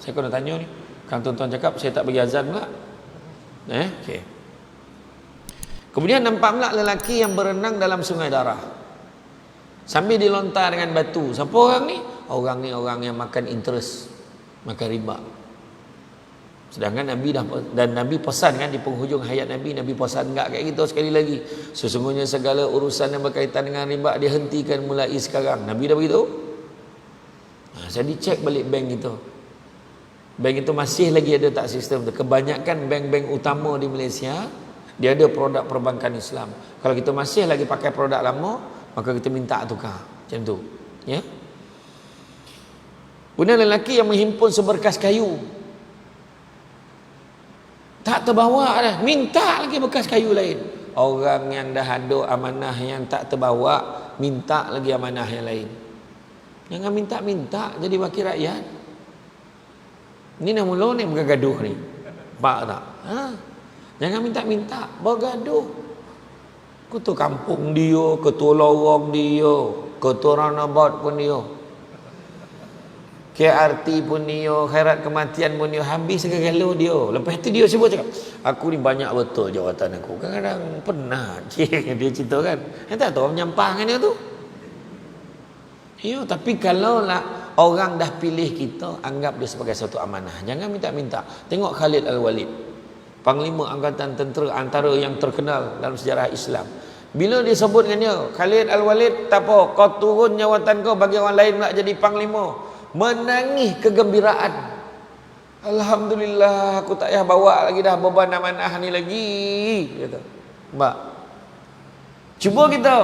Saya kena tanya ni. Kan tuan-tuan cakap saya tak bagi azan pula. Okey. Kemudian nampak pula lelaki yang berenang dalam sungai darah sambil dilontar dengan batu. Siapa orang ni? Orang ni orang yang makan interest, makan riba. Sedangkan Nabi pesan kan di penghujung hayat Nabi pesan enggak kayak gitu sekali lagi. Sesungguhnya segala urusan yang berkaitan dengan riba dihentikan mulai sekarang. Nabi dah beritahu. Saya dicek balik bank itu. Bank itu masih lagi ada tak sistem tu. Kebanyakan bank-bank utama di Malaysia dia ada produk perbankan Islam. Kalau kita masih lagi pakai produk lama, maka kita minta tukar. Macam tu. Ya. Kemudian lelaki yang menghimpun seberkas kayu. Tak terbawa dah, minta lagi bekas kayu lain. Orang yang dah ada amanah yang tak terbawa, minta lagi amanah yang lain. Jangan minta-minta jadi wakil rakyat. Ni nak mula ni bergaduh ni. Pak tak? Jangan minta-minta, bergaduh. Ketua kampung dia, ketua lorong dia, ketua runabout pun dia. KRT pun dia, khairat kematian pun dia, habis segala dia. Lepas tu dia sebut cakap, aku ni banyak betul jawatan aku. Kadang-kadang penat. Dia cerita kan. Yang tak tahu menyampah dengan dia tu. Ya, tapi kalau lah orang dah pilih kita, anggap dia sebagai satu amanah. Jangan minta-minta. Tengok Khalid Al-Walid, Panglima Angkatan Tentera antara yang terkenal dalam sejarah Islam. Bila dia sebut dengan dia, Khalid Al-Walid, tak apa, kau turun jawatan kau bagi orang lain nak jadi panglima. Menangis kegembiraan. Alhamdulillah, aku tak payah bawa lagi dah beban amanah ni lagi. Kata, Mbak, cuba kita.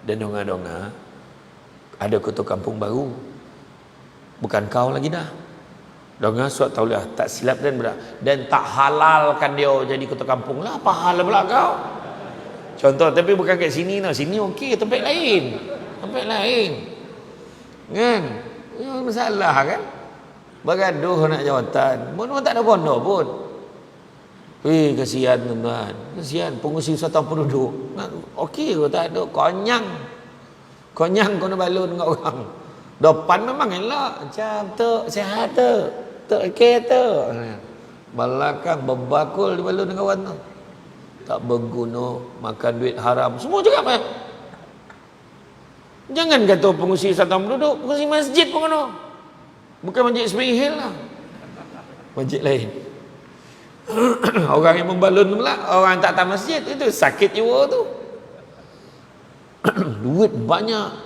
Dan donga-donga, ada ketua kampung baru. Bukan kau lagi dah. Donga suat tauliah, tak silap dan berat. Dan tak halalkan dia jadi ketua kampung lah. Apa hal pula kau? Contoh, tapi bukan kat sini tau. Sini okey, tempat lain. Tempat lain. Kan? Ya, masalah kan? Bergaduh nak jawatan. Pun tak ada bondo pun. Kasihan tuan-tuan. Kasihan pengurusi wisata penduduk. Okey ke tak ada? Konyang. Konyang kau nak balun dengan orang. Depan memang elok. Macam tu, sihat tu. Tak okey tu. Belakang berbakul dibalun dengan kawan tu. Tak berguna, makan duit haram. Semua cakap kan? Jangan kata pengurusi wisata penduduk, pengurusi masjid pun kena. Bukan masjid Spring Hill lah. Masjid lain. Orang yang membalun pula, orang tak tahu masjid, itu sakit jiwa tu. Duit banyak,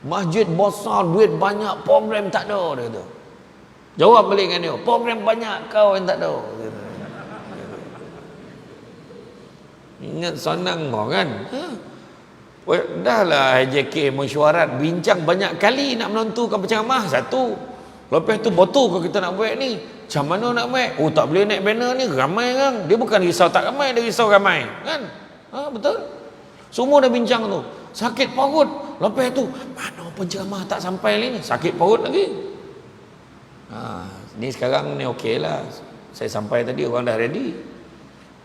masjid besar, duit banyak, program tak ada, dia kata. Jawab balik dengan dia, program banyak, kau yang tak ada. Ingat senang kau kan? Dah lah HJK mesyuarat, bincang banyak kali nak menentukan penceramah satu. Lepas tu betul kalau kita nak buat ni, macam mana nak buat? Oh, tak boleh naik banner ni, ramai kan? Dia bukan risau tak ramai, dia risau ramai kan? Betul? Semua dah bincang tu. Sakit perut. Lepas tu, mana penceramah tak sampai ni? Sakit perut lagi. Ni sekarang ni okey lah. Saya sampai tadi, orang dah ready.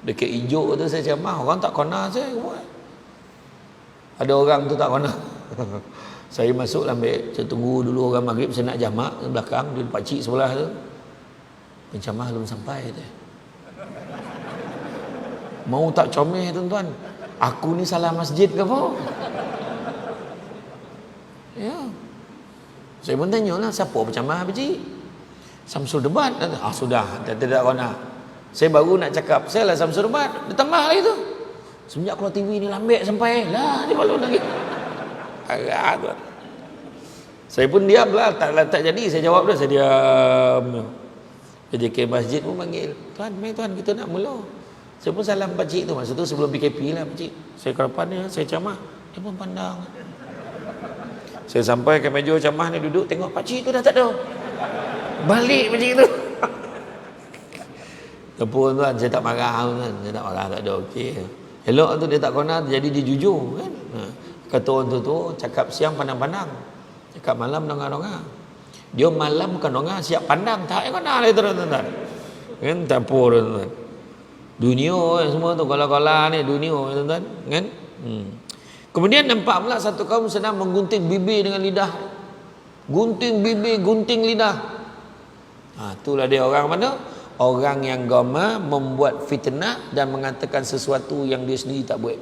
Dekat hijau tu saya ceramah, orang tak kena saya buat. Ada orang tu tak kena. Saya masuk ambil, saya tunggu dulu orang maghrib, saya nak jamak di belakang, di pakcik sebelah tu. Penceramah belum sampai tu. Mau tak comel tuan-tuan? Aku ni salah masjid ke apa? Ya. Saya pun tanya lah, siapa penceramah pakcik? Samsul Debat. Sudah, tidak kena. Saya baru nak cakap, saya lah Samsul Debat. Dia tambah lagi tu. Semenjak keluar TV ni lambek sampai lah dia balon lagi. Agak tu. Saya pun diam lah, tak jadi saya jawab dah, saya diam. Jadi ke masjid pun panggil, tuan, mai tuan kita nak mula. Saya pun salam pakcik tu, masa tu sebelum PKP lah pakcik. Saya ke depan dia, saya ceramah, dia pun pandang. Saya sampai ke meja ceramah ni duduk, tengok pakcik tu dah tak ada. Balik pakcik tu. Tepuk tuan, saya tak marah tuan, saya tak marah, tak ada okey. Elok tu dia tak kena, jadi dia jujur kan. Kata orang tu cakap siang pandang-pandang, cakap malam dongah-dongah. Dia malam bukan dongah, siap pandang, tak kena lah tuan-tuan. Kan tak apa tuan-tuan. Dunia semua tu kola-kola ni dunia tuan-tuan, kan? Kemudian nampak pula satu kaum sedang menggunting bibir dengan lidah. gunting bibir, gunting lidah. Itulah dia orang mana? Orang yang gama membuat fitnah dan mengatakan sesuatu yang dia sendiri tak buat.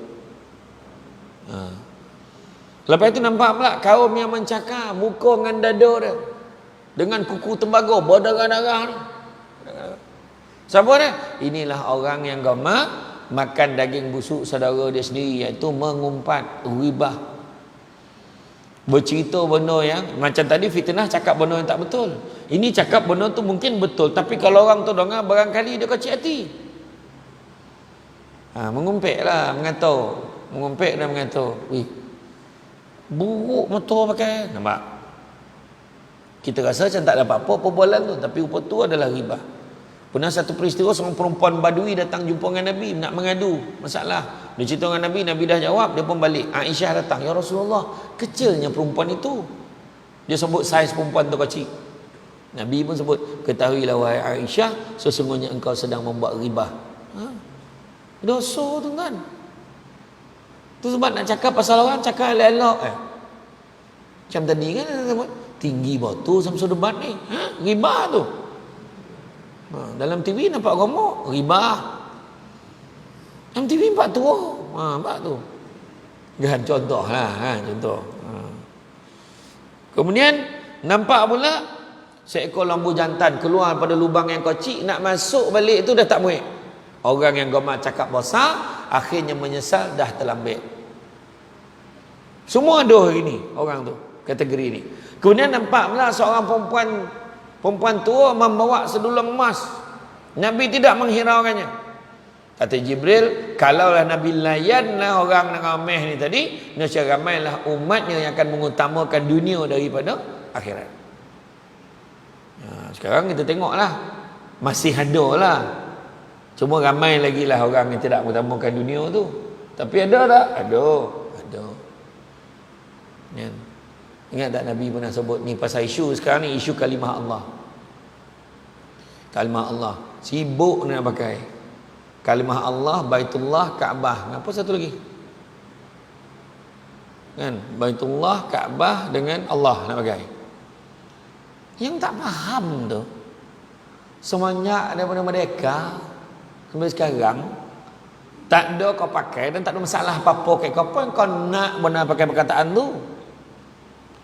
Lepas itu nampak pula kaum yang mencakar muka dengan dada dia, dengan kuku tembaga berdarah-darah ni. Siapa dia? Inilah orang yang gama makan daging busuk saudara dia sendiri, iaitu mengumpat, ghibah. Bercerita benda yang macam tadi fitnah cakap benda yang tak betul. Ini cakap benda tu mungkin betul, tapi kalau orang tu dengar barangkali dia kecil hati. Mengumpet lah, mengatur. Mengumpet dan mengatur. Wih, buruk motor pakai. Nampak? Kita rasa macam tak ada apa-apa perbualan tu, tapi rupa tu adalah ghibah. Pernah satu peristiwa seorang perempuan Badui datang jumpa dengan Nabi nak mengadu masalah. Dia cerita dengan Nabi, Nabi dah jawab, dia pun balik. Aisyah datang, "Ya Rasulullah, kecilnya perempuan itu." Dia sebut saiz perempuan tu kecil. Nabi pun sebut, "Ketahuilah wahai Aisyah, sesungguhnya engkau sedang membuat ghibah." Dosa tu kan. Tu sebab nak cakap pasal orang, cakap elok-elok. Macam tadi kan tinggi batu sama debat ni. Ghibah tu. Dalam TV nampak gemuk, ribah. Dalam TV nampak tua, nampak tu. Kan contoh lah, contoh. Kemudian nampak pula seekor lembu jantan keluar pada lubang yang kecil, nak masuk balik tu dah tak muat. Orang yang gemar cakap besar akhirnya menyesal dah terlambat. Semua ada hari ni orang tu, kategori ni. Kemudian nampak pula seorang perempuan tua membawa sedulang emas. Nabi tidak menghiraukannya. Kata Jibril, kalaulah Nabi layanlah orang dengan ramai ni tadi, nescaya ramailah umatnya yang akan mengutamakan dunia daripada akhirat. Sekarang kita tengoklah, masih ada lah. Cuma ramai lagi lah orang yang tidak mengutamakan dunia tu. Tapi ada tak? Ada. Ingat tak Nabi pernah sebut ni pasal isu sekarang ni, isu kalimah Allah. Kalimah Allah. Sibuk nak pakai. Kalimah Allah, Baitullah, Kaabah. Apa satu lagi? Kan? Baitullah, Kaabah dengan Allah nak pakai. Yang tak faham tu, semenjak daripada merdeka sampai sekarang, tak ada kau pakai dan tak ada masalah apa-apa. Kau pun kau nak benar pakai perkataan tu.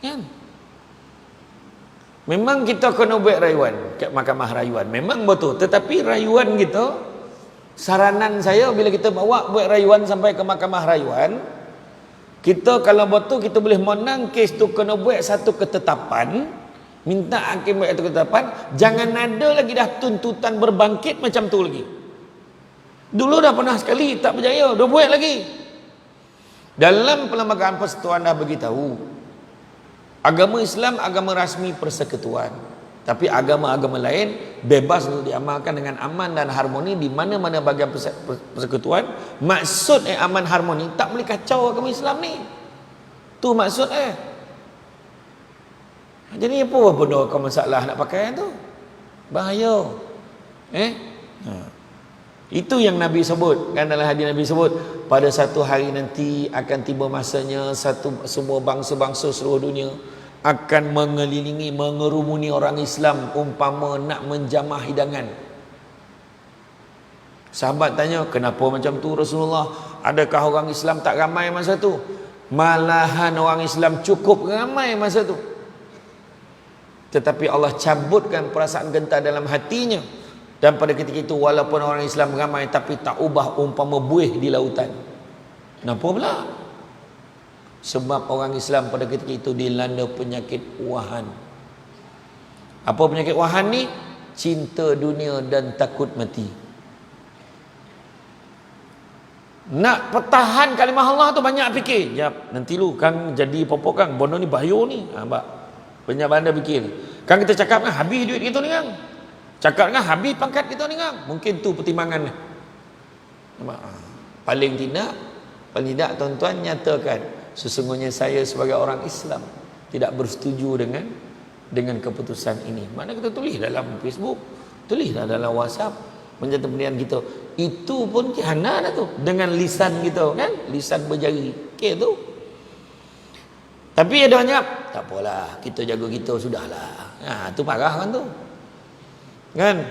Kan? Memang kita kena buat rayuan kat mahkamah rayuan, memang betul. Tetapi rayuan kita, saranan saya bila kita bawa buat rayuan sampai ke mahkamah rayuan, kita kalau betul kita boleh menang kes tu, kena buat satu ketetapan, minta hakim buat satu ketetapan. Jangan ada lagi dah tuntutan berbangkit macam tu lagi. Dulu dah pernah sekali tak berjaya, dah buat lagi. Dalam Perlembagaan Persekutuan dah beritahu, agama Islam agama rasmi persekutuan, tapi agama-agama lain bebas untuk diamalkan dengan aman dan harmoni di mana-mana bahagian persekutuan. Maksud aman harmoni, tak boleh kacau agama Islam ni. Tu maksud Jadi apa benda kau masalah nak pakai tu? Bahaya. Itu yang Nabi sebut kan, dalam hadis Nabi sebut, pada satu hari nanti akan tiba masanya semua bangsa-bangsa seluruh dunia akan mengelilingi, mengerumuni orang Islam umpama nak menjamah hidangan. Sahabat tanya, kenapa macam tu Rasulullah? Adakah orang Islam tak ramai masa tu? Malahan orang Islam cukup ramai masa tu. Tetapi Allah cabutkan perasaan gentar dalam hatinya. Dan pada ketika itu walaupun orang Islam ramai, tapi tak ubah umpama buih di lautan. Kenapa pula? Sebab orang Islam pada ketika itu dilanda penyakit wahan. Apa penyakit wahan ni? Cinta dunia dan takut mati. Nak pertahan kalimah Allah tu banyak fikir. Jap, nanti lu Kang jadi apa-apa Kang, bono ni bahaya ni. Nampak? Banyak benda fikir. Kang kita cakap kan habis duit kita ni Kang. Cakap kan habis pangkat kita ni Kang. Mungkin tu pertimbangan. Nampak? Paling tidak tuan-tuan nyatakan, sesungguhnya saya sebagai orang Islam tidak bersetuju dengan keputusan ini. Mana kita tulis dalam Facebook, tulislah dalam WhatsApp, menjadi pilihan kita. Itu pun kehana dah tu, dengan lisan kita kan, lisan berjari. Okey tu. Tapi adanya tak apalah, kita jaga kita sudahlah. Tu marah kan tu. Kan?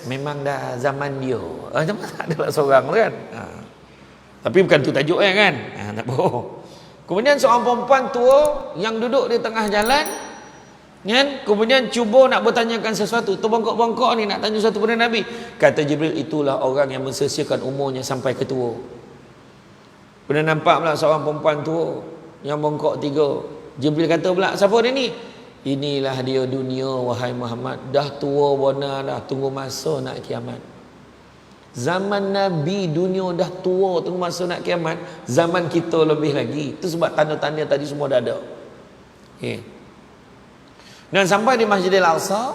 Memang dah zaman dia. Tak adalah seorang kan. Tapi bukan tu tajuk kan. Tak apa. Kemudian seorang perempuan tua yang duduk di tengah jalan, kan? Kemudian cuba nak bertanyakan sesuatu, terbongkok-bongkok ni nak tanya sesuatu kepada Nabi. Kata Jibril, itulah orang yang mensia-siakan umurnya sampai ke tua. Kemudian nampak pula seorang perempuan tua yang bongkok tiga. Jibril kata pula, siapa dia ni? Inilah dia dunia, wahai Muhammad. Dah tua bona dah, tunggu masa nak kiamat. Zaman Nabi dunia dah tua, tunggu masa nak kiamat. Zaman kita lebih lagi. Itu sebab tanda-tanda tadi semua dah ada. Okay. Dan sampai di Masjidil Aqsa,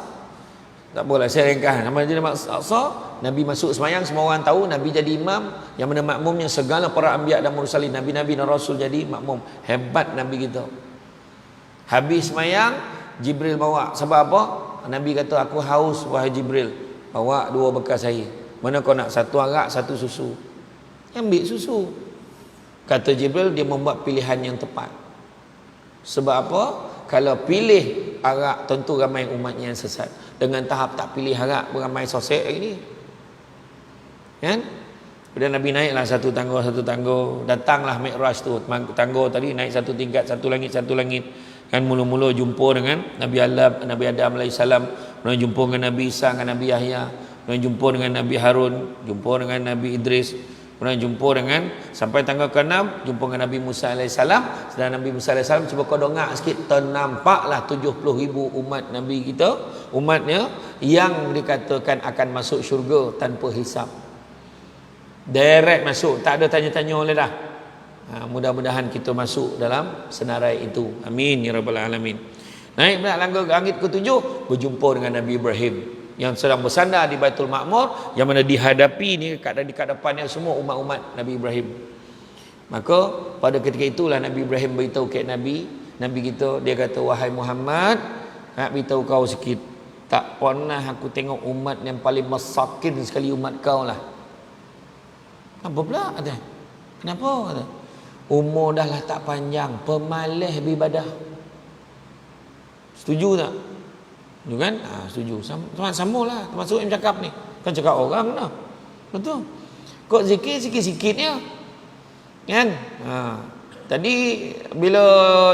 tak boleh saya ringkas. Sampai di Masjidil Aqsa, Nabi masuk semayang, semua orang tahu Nabi jadi imam, yang mana makmumnya segala para anbiya dan mursalin, nabi-nabi dan rasul jadi makmum. Hebat Nabi kita. Habis semayang, Jibril bawa. Sebab apa? Nabi kata, aku haus wahai Jibril, bawa 2 bekas air. Mana kau nak? 1 arak, 1 susu. Ambil susu. Kata Jibril, dia membuat pilihan yang tepat. Sebab apa? Kalau pilih arak, tentu ramai umatnya yang sesat. Dengan tahap tak pilih arak, ramai sosek ini. Kan? Kemudian Nabi naiklah satu tangga. Datanglah Mi'raj tu. Tangga tadi naik 1 tingkat, 1 langit. Kan mula-mula jumpa dengan Nabi Adam AS. Kemudian jumpa dengan Nabi Isa, dengan Nabi Yahya. Kemudian jumpa dengan Nabi Harun, jumpa dengan Nabi Idris, kemudian jumpa dengan sampai tanggal ke-6 jumpa dengan Nabi Musa AS. Dan Nabi Musa AS cuba kau dongak sikit, ternampaklah 70,000 umat Nabi kita, umatnya yang dikatakan akan masuk syurga tanpa hisap. Direct masuk, tak ada tanya-tanya oleh dah. Mudah-mudahan kita masuk dalam senarai itu. Amin ya rabbal alamin. Naik langit ke-7, berjumpa dengan Nabi Ibrahim yang sedang bersandar di Baitul Ma'mur, yang mana dihadapi ni di depannya semua umat-umat Nabi Ibrahim. Maka pada ketika itulah Nabi Ibrahim beritahu ke Nabi kita, dia kata, wahai Muhammad, nak beritahu kau sikit, tak pernah aku tengok umat yang paling masakin sekali umat kau lah. Apa pula kata? Kenapa kata? Umur dah lah tak panjang, pemalas beribadah. Setuju tak? Betul kan? Setuju. Sama lah. Termasuk yang cakap ni. Kan cakap orang dah. Betul. Kok zikir sikit-sikitnya. Kan? Tadi bila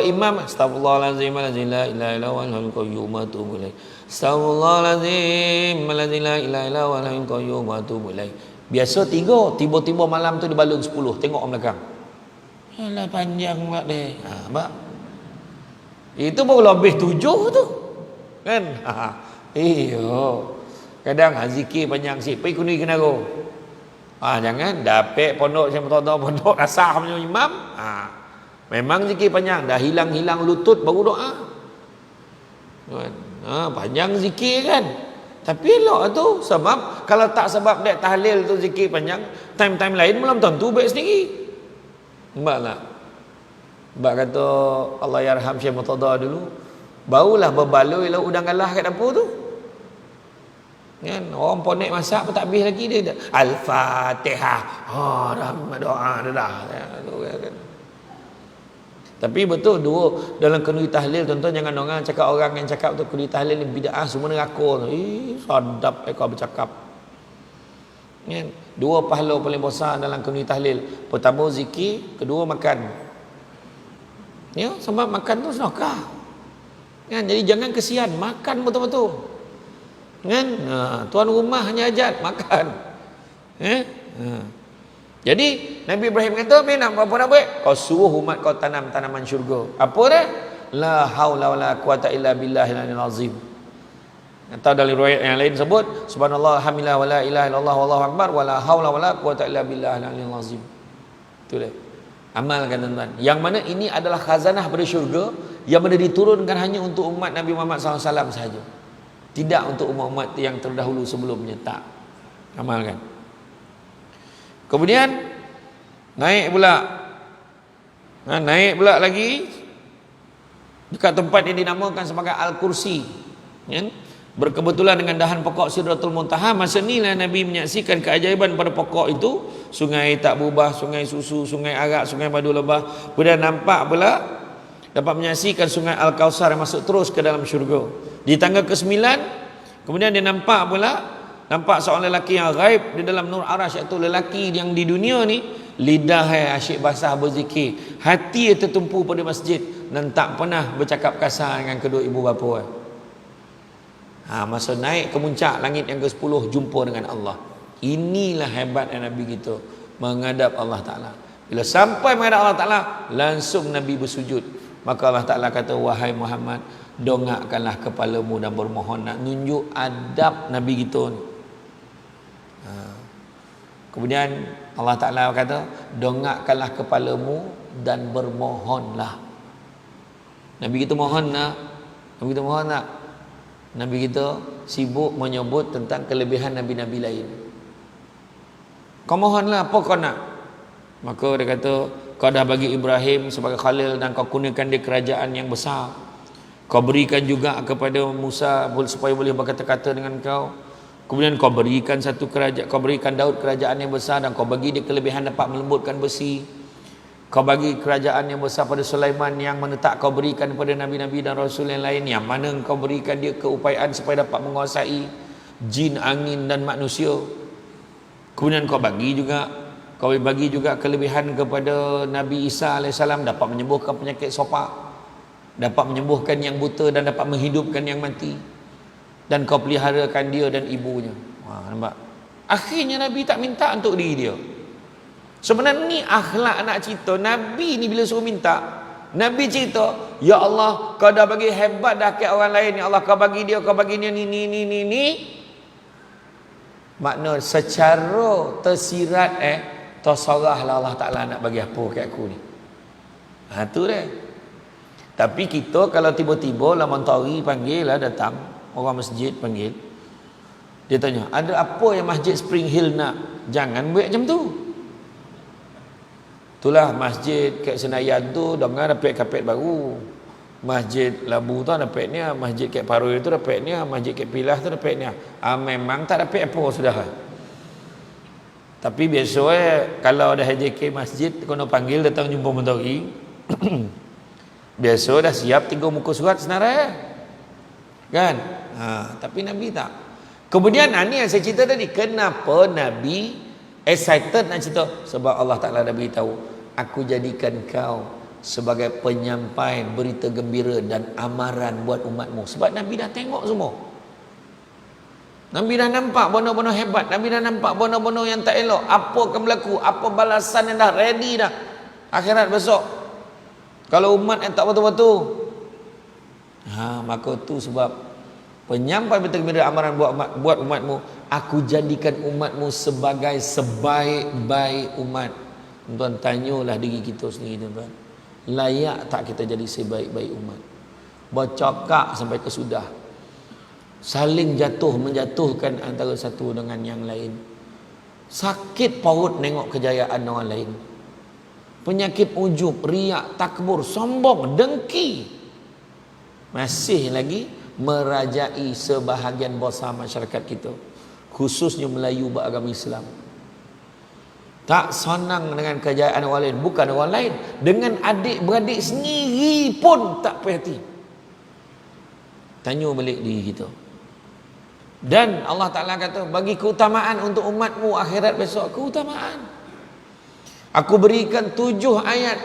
imam astaghfirullahalazim la ilaha illa huwal hayyul qayyum wa atubu ilaih. Astaghfirullahalazim la ilaha illa huwal hayyul qayyum wa atubu ilaih. Biasa 3, tiba-tiba malam tu dibalun 10. Tengok orang belakang. Alah panjang pula dia. Nampak? Itu baru lebih 7 tu. Kan? Iyo. Kadang zikir panjang sikit, pergi kuning kenara. Jangan dapat pondok saya pondok asah punya imam. Memang zikir panjang, dah hilang lutut baru doa. Kan? Panjang zikir kan. Tapi elok tu sebab kalau tak sebab dek tahlil tu zikir panjang, time lain belum tentu baik sendiri. Nampak tak? Sebab kata Allah yarham Syekh Murtada dulu, barulah berbaloi lah udang galah kat dapur tu. Kan? Orang ponek masak pun tak habis lagi dia. Al-Fatihah. Dah doa dah. Tapi betul dua dalam kenduri tahlil, tuan-tuan jangan orang cakap, orang yang cakap tu kenduri tahlil ni bid'ah semua neraka tu. Sadap kau bercakap. Kan? 2 pahala paling besar dalam kenduri tahlil. Pertama zikir, kedua makan. Ya, sebab makan tu sedekah. Kan? Jadi jangan kesian, makan betul-betul. Kan? Tuan rumah hanya hajat makan. Jadi Nabi Ibrahim kata, nak apa nak buat? Kau suruh umat kau tanam tanaman syurga. Apa dia? La haula wala quwata illa billahil azim. Atau dalam riwayat yang lain sebut, subhanallah hamdulillah wala ilaha illallah wallahu akbar wala haula wala quwata illa billahil azim. Itu dia. Amalkan tuan-tuan. Yang mana ini adalah khazanah pada syurga, yang mana diturunkan hanya untuk umat Nabi Muhammad SAW sahaja. Tidak untuk umat-umat yang terdahulu sebelumnya. Tak. Amalkan. Kemudian naik pula lagi dekat tempat yang dinamakan sebagai Al-Kursi, kan? Berkebetulan dengan dahan pokok Sidratul Muntaha. Masa inilah Nabi menyaksikan keajaiban pada pokok itu. Sungai tak berubah, sungai susu, sungai arak, sungai madu lebah. Kemudian nampak pula dapat menyaksikan sungai Al-Kausar yang masuk terus ke dalam syurga. Di tangga ke-9, kemudian dia nampak seorang lelaki yang gaib di dalam nur arash, iaitu lelaki yang di dunia ni lidah asyik basah berzikir, hati tertumpu pada masjid dan tak pernah bercakap kasar dengan kedua ibu bapa. Masa naik ke puncak langit yang ke-10 jumpa dengan Allah. Inilah hebatnya Nabi kita menghadap Allah Ta'ala. Bila sampai menghadap Allah Ta'ala, langsung Nabi bersujud. Maka Allah Ta'ala kata, wahai Muhammad, dongakkanlah kepalamu dan bermohon. Nak nunjuk adab Nabi kita ni. Kemudian Allah Ta'ala kata, dongakkanlah kepalamu dan bermohonlah. Nabi kita mohon nak? Nabi kita mohon tak? Nabi kita sibuk menyebut tentang kelebihan Nabi-Nabi lain. Kau mohonlah, apa kau nak? Maka dia kata, kau dah bagi Ibrahim sebagai Khalil dan kau kurniakan dia kerajaan yang besar. Kau berikan juga kepada Musa supaya boleh berkata-kata dengan kau. Kemudian kau berikan satu kerajaan, kau berikan Daud kerajaan yang besar dan kau bagi dia kelebihan dapat melembutkan besi. Kau bagi kerajaan yang besar pada Sulaiman, yang mana tak kau berikan kepada Nabi-Nabi dan Rasul yang lain, yang mana kau berikan dia keupayaan supaya dapat menguasai jin, angin dan manusia. Kemudian kau bagi juga kelebihan kepada Nabi Isa AS, dapat menyembuhkan penyakit sopak, dapat menyembuhkan yang buta dan dapat menghidupkan yang mati. Dan kau peliharakan dia dan ibunya. Nampak? Akhirnya Nabi tak minta untuk diri dia. Sebenarnya ni akhlak nak cerita. Nabi ni bila suruh minta, Nabi cerita, ya Allah, kau dah bagi hebat dah ke orang lain. Ya Allah, kau bagi dia ni. Makna secara tersirat terserahlah Allah Ta'ala nak bagi apa ke aku ni. Tu dia. Tapi kita kalau tiba-tiba lah mentari panggil lah, datang orang masjid panggil, dia tanya, ada apa yang Masjid Spring Hill nak? Jangan buat macam tu. Itulah masjid kat Senayan tu dengar dapat kapet baru. Masjid Labu tu dapatnya, masjid kat Paroi tu dapatnya, masjid kat Pilah tu dapatnya. Memang tak dapat apa sudah. Tapi biasa kalau ada HJK masjid kena panggil datang jumpa mentari. Biasa dah siap 3 muka surat senarai. Kan? Tapi Nabi tak. Kemudian ni yang saya cerita tadi, kenapa Nabi excited nak cerita? Sebab Allah Ta'ala dah beritahu, aku jadikan kau sebagai penyampai berita gembira dan amaran buat umatmu. Sebab Nabi dah tengok semua. Nabi dah nampak benda-benda hebat. Nabi dah nampak benda-benda yang tak elok. Apa akan berlaku, apa balasan yang dah ready dah akhirat besok kalau umat yang tak betul-betul. Maka tu sebab penyampai berita gembira amaran buat umatmu. Aku jadikan umatmu sebagai sebaik-baik umat. Tuan tanyalah diri kita sendiri, tuan. Layak tak kita jadi sebaik-baik umat? Bercakap sampai kesudah, saling menjatuhkan antara satu dengan yang lain. Sakit perut nengok kejayaan orang lain. Penyakit ujub, riak, takbur, sombong, dengki masih lagi merajai sebahagian besar masyarakat kita, khususnya Melayu beragama Islam. Tak senang dengan kejayaan orang lain. Bukan orang lain, dengan adik-beradik sendiri pun tak puas hati. Tanya balik diri kita. Dan Allah Ta'ala kata, bagi keutamaan untuk umatmu akhirat besok. Keutamaan, aku berikan 7 ayat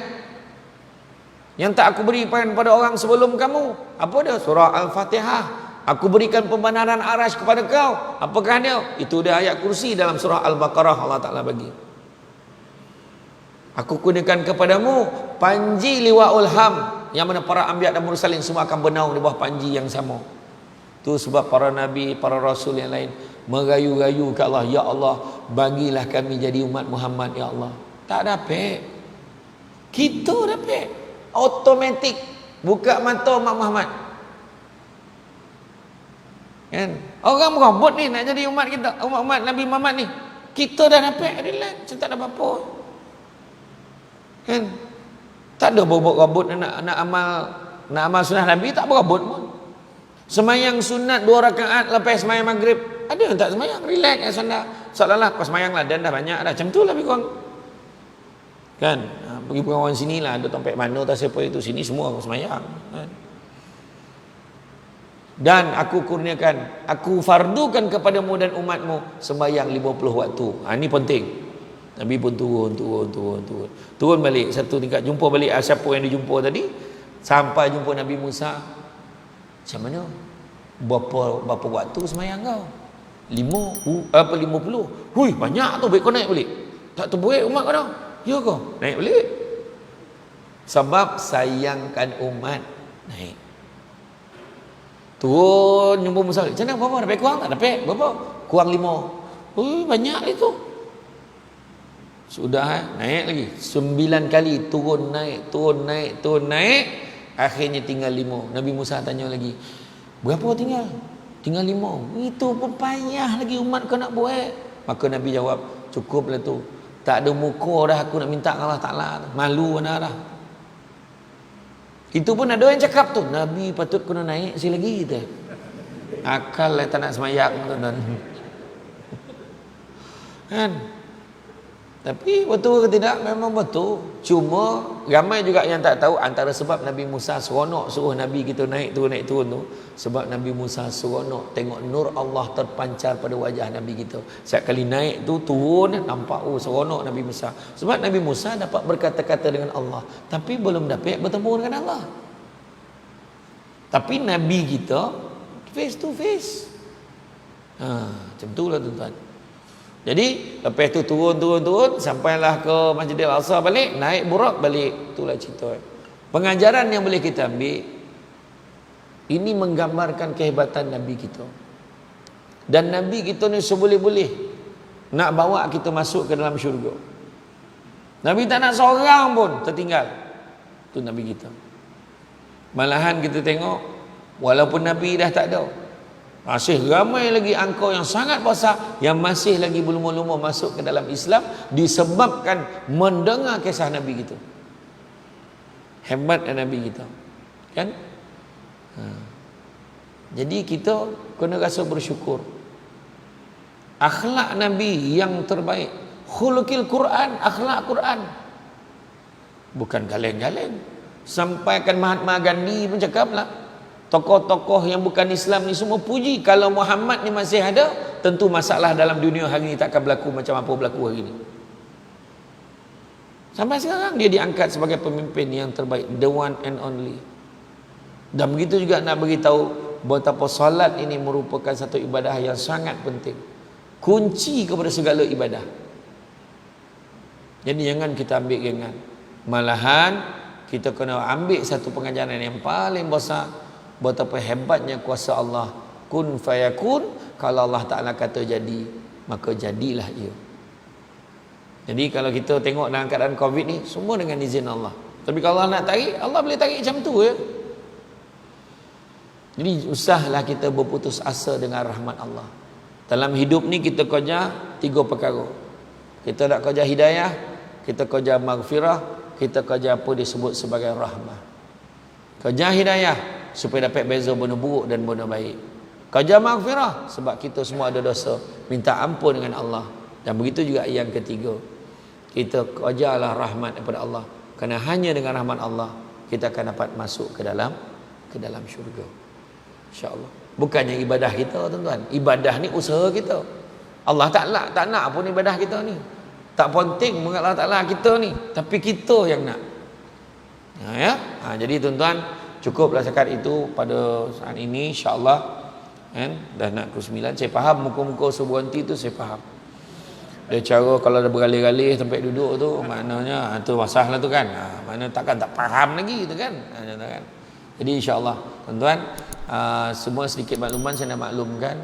yang tak aku berikan pada orang sebelum kamu. Apa dia? Surah Al-Fatihah. Aku berikan pembenaran arash kepada kau. Apakah dia? Itu dia ayat kursi dalam surah Al-Baqarah. Allah Ta'ala bagi, aku kurniakan kepadamu panji liwa'ul ham, yang mana para anbiya dan mursalin semua akan bernaung di bawah panji yang sama. Tu sebab para nabi, para rasul yang lain merayu-rayu ke Allah, ya Allah, bagilah kami jadi umat Muhammad, ya Allah. Tak dapat. Kita dapat. Automatik buka mata umat Muhammad. Kan? Orang berobot ni nak jadi umat kita, umat Nabi Muhammad ni. Kita dah dapat, relax, macam tak ada apa-apa. Kan? Tak ada robot-robot nak amal sunnah Nabi, tak berobot pun. Semayang sunat 2 rakaat lepas semayang maghrib, ada yang tak semayang, relax, seolah-olah kau semayang lah dan dah banyak dah, macam tu lah lebih kurang. Kan? pergi pengawan sini lah, ada tempat mana tak siapa itu, sini semua orang semayang kan? Dan aku kurniakan, aku fardukan kepadamu dan umatmu sembahyang 50 waktu. Ini penting. Nabi pun turun balik satu tingkat, jumpa balik siapa yang dijumpa tadi, sampai jumpa Nabi Musa. Macam mana? Berapa waktu sembahyang kau? 50. Hui, banyak tu, baik kau naik balik. Tak terbuat umat kau dah. Ya kau? Naik balik. Sebab sayangkan umat, naik. Turun jumpa Musa. Macam mana berapa? Dapat kurang tak? Dapat berapa? Kurang 5. Hui, banyak itu. Sudah naik lagi 9 kali, turun naik. Akhirnya tinggal 5. Nabi Musa tanya lagi, berapa tinggal? Tinggal 5. Itu pun payah lagi umat kau nak buat. Maka Nabi jawab, cukuplah tu. Tak ada muka dah aku nak minta Allah Ta'ala. Malu mana dah. Itu pun ada yang cakap tu, Nabi patut kena naik sekali lagi kita. Akal lah tak nak semayang tu kan. Tapi betul ke tidak? Memang betul. Cuma ramai juga yang tak tahu antara sebab Nabi Musa seronok suruh Nabi kita naik turun tu, sebab Nabi Musa seronok tengok nur Allah terpancar pada wajah Nabi kita. Setiap kali naik tu turun nampak seronok Nabi Musa. Sebab Nabi Musa dapat berkata-kata dengan Allah, tapi belum dapat bertemu dengan Allah. Tapi Nabi kita face to face. Macam tu lah tuan-tuan. Jadi lepas tu turun sampailah ke Masjidil Aqsa balik, naik burak balik. Itulah cerita. Pengajaran yang boleh kita ambil ini menggambarkan kehebatan Nabi kita. Dan Nabi kita ni seboleh-boleh nak bawa kita masuk ke dalam syurga. Nabi tak nak seorang pun tertinggal. Itu Nabi kita. Malahan kita tengok walaupun Nabi dah tak ada, masih ramai lagi angka yang sangat besar yang masih lagi berlumur-lumur masuk ke dalam Islam disebabkan mendengar kisah Nabi kita. Hebat Nabi kita kan. Jadi kita kena rasa bersyukur. Akhlak Nabi yang terbaik, khuluqil Quran, akhlak Quran, bukan galeng-galeng. Sampaikan Mahatma Gandhi pun cakap lah, tokoh-tokoh yang bukan Islam ni semua puji kalau Muhammad ni masih ada, tentu masalah dalam dunia hari ni takkan berlaku macam apa berlaku hari ni. Sampai sekarang dia diangkat sebagai pemimpin yang terbaik, the one and only. Dan begitu juga nak beritahu betapa solat ini merupakan satu ibadah yang sangat penting, kunci kepada segala ibadah. Jadi jangan kita ambil ringan. Malahan kita kena ambil satu pengajaran yang paling besar, betapa hebatnya kuasa Allah. Kun fayakun, kalau Allah Ta'ala kata jadi, maka jadilah ia. Jadi kalau kita tengok dalam keadaan Covid ni, semua dengan izin Allah. Tapi kalau Allah nak tarik, Allah boleh tarik macam tu ya. Jadi usahlah kita berputus asa dengan rahmat Allah. Dalam hidup ni kita kerja 3 perkara. Kita nak kerja hidayah, kita kerja maghfirah, kita kerja apa disebut sebagai rahmah. Kerja hidayah supaya dapat beza benda buruk dan benda baik. Kerja maghfirah sebab kita semua ada dosa, minta ampun dengan Allah. Dan begitu juga yang ketiga, kita kerjalah rahmat daripada Allah, kerana hanya dengan rahmat Allah kita akan dapat masuk ke dalam syurga, insya-Allah. Bukannya ibadah kita tuan-tuan, ibadah ni usaha kita. Allah Ta'ala tak nak pun ibadah kita ni, tak penting Allah Ta'ala kita ni, tapi kita yang nak. Jadi tuan-tuan, cukuplah sekat itu pada saat ini, insya-Allah. Dah nak ke 9. Saya faham muka-muka berhenti tu, saya faham. Dia cara kalau ada beralih-alih tempat duduk tu, maknanya tu masalah tu kan. Mana takkan tak faham lagi tu kan. Jadi insya-Allah tuan-tuan, semua sedikit makluman saya nak maklumkan.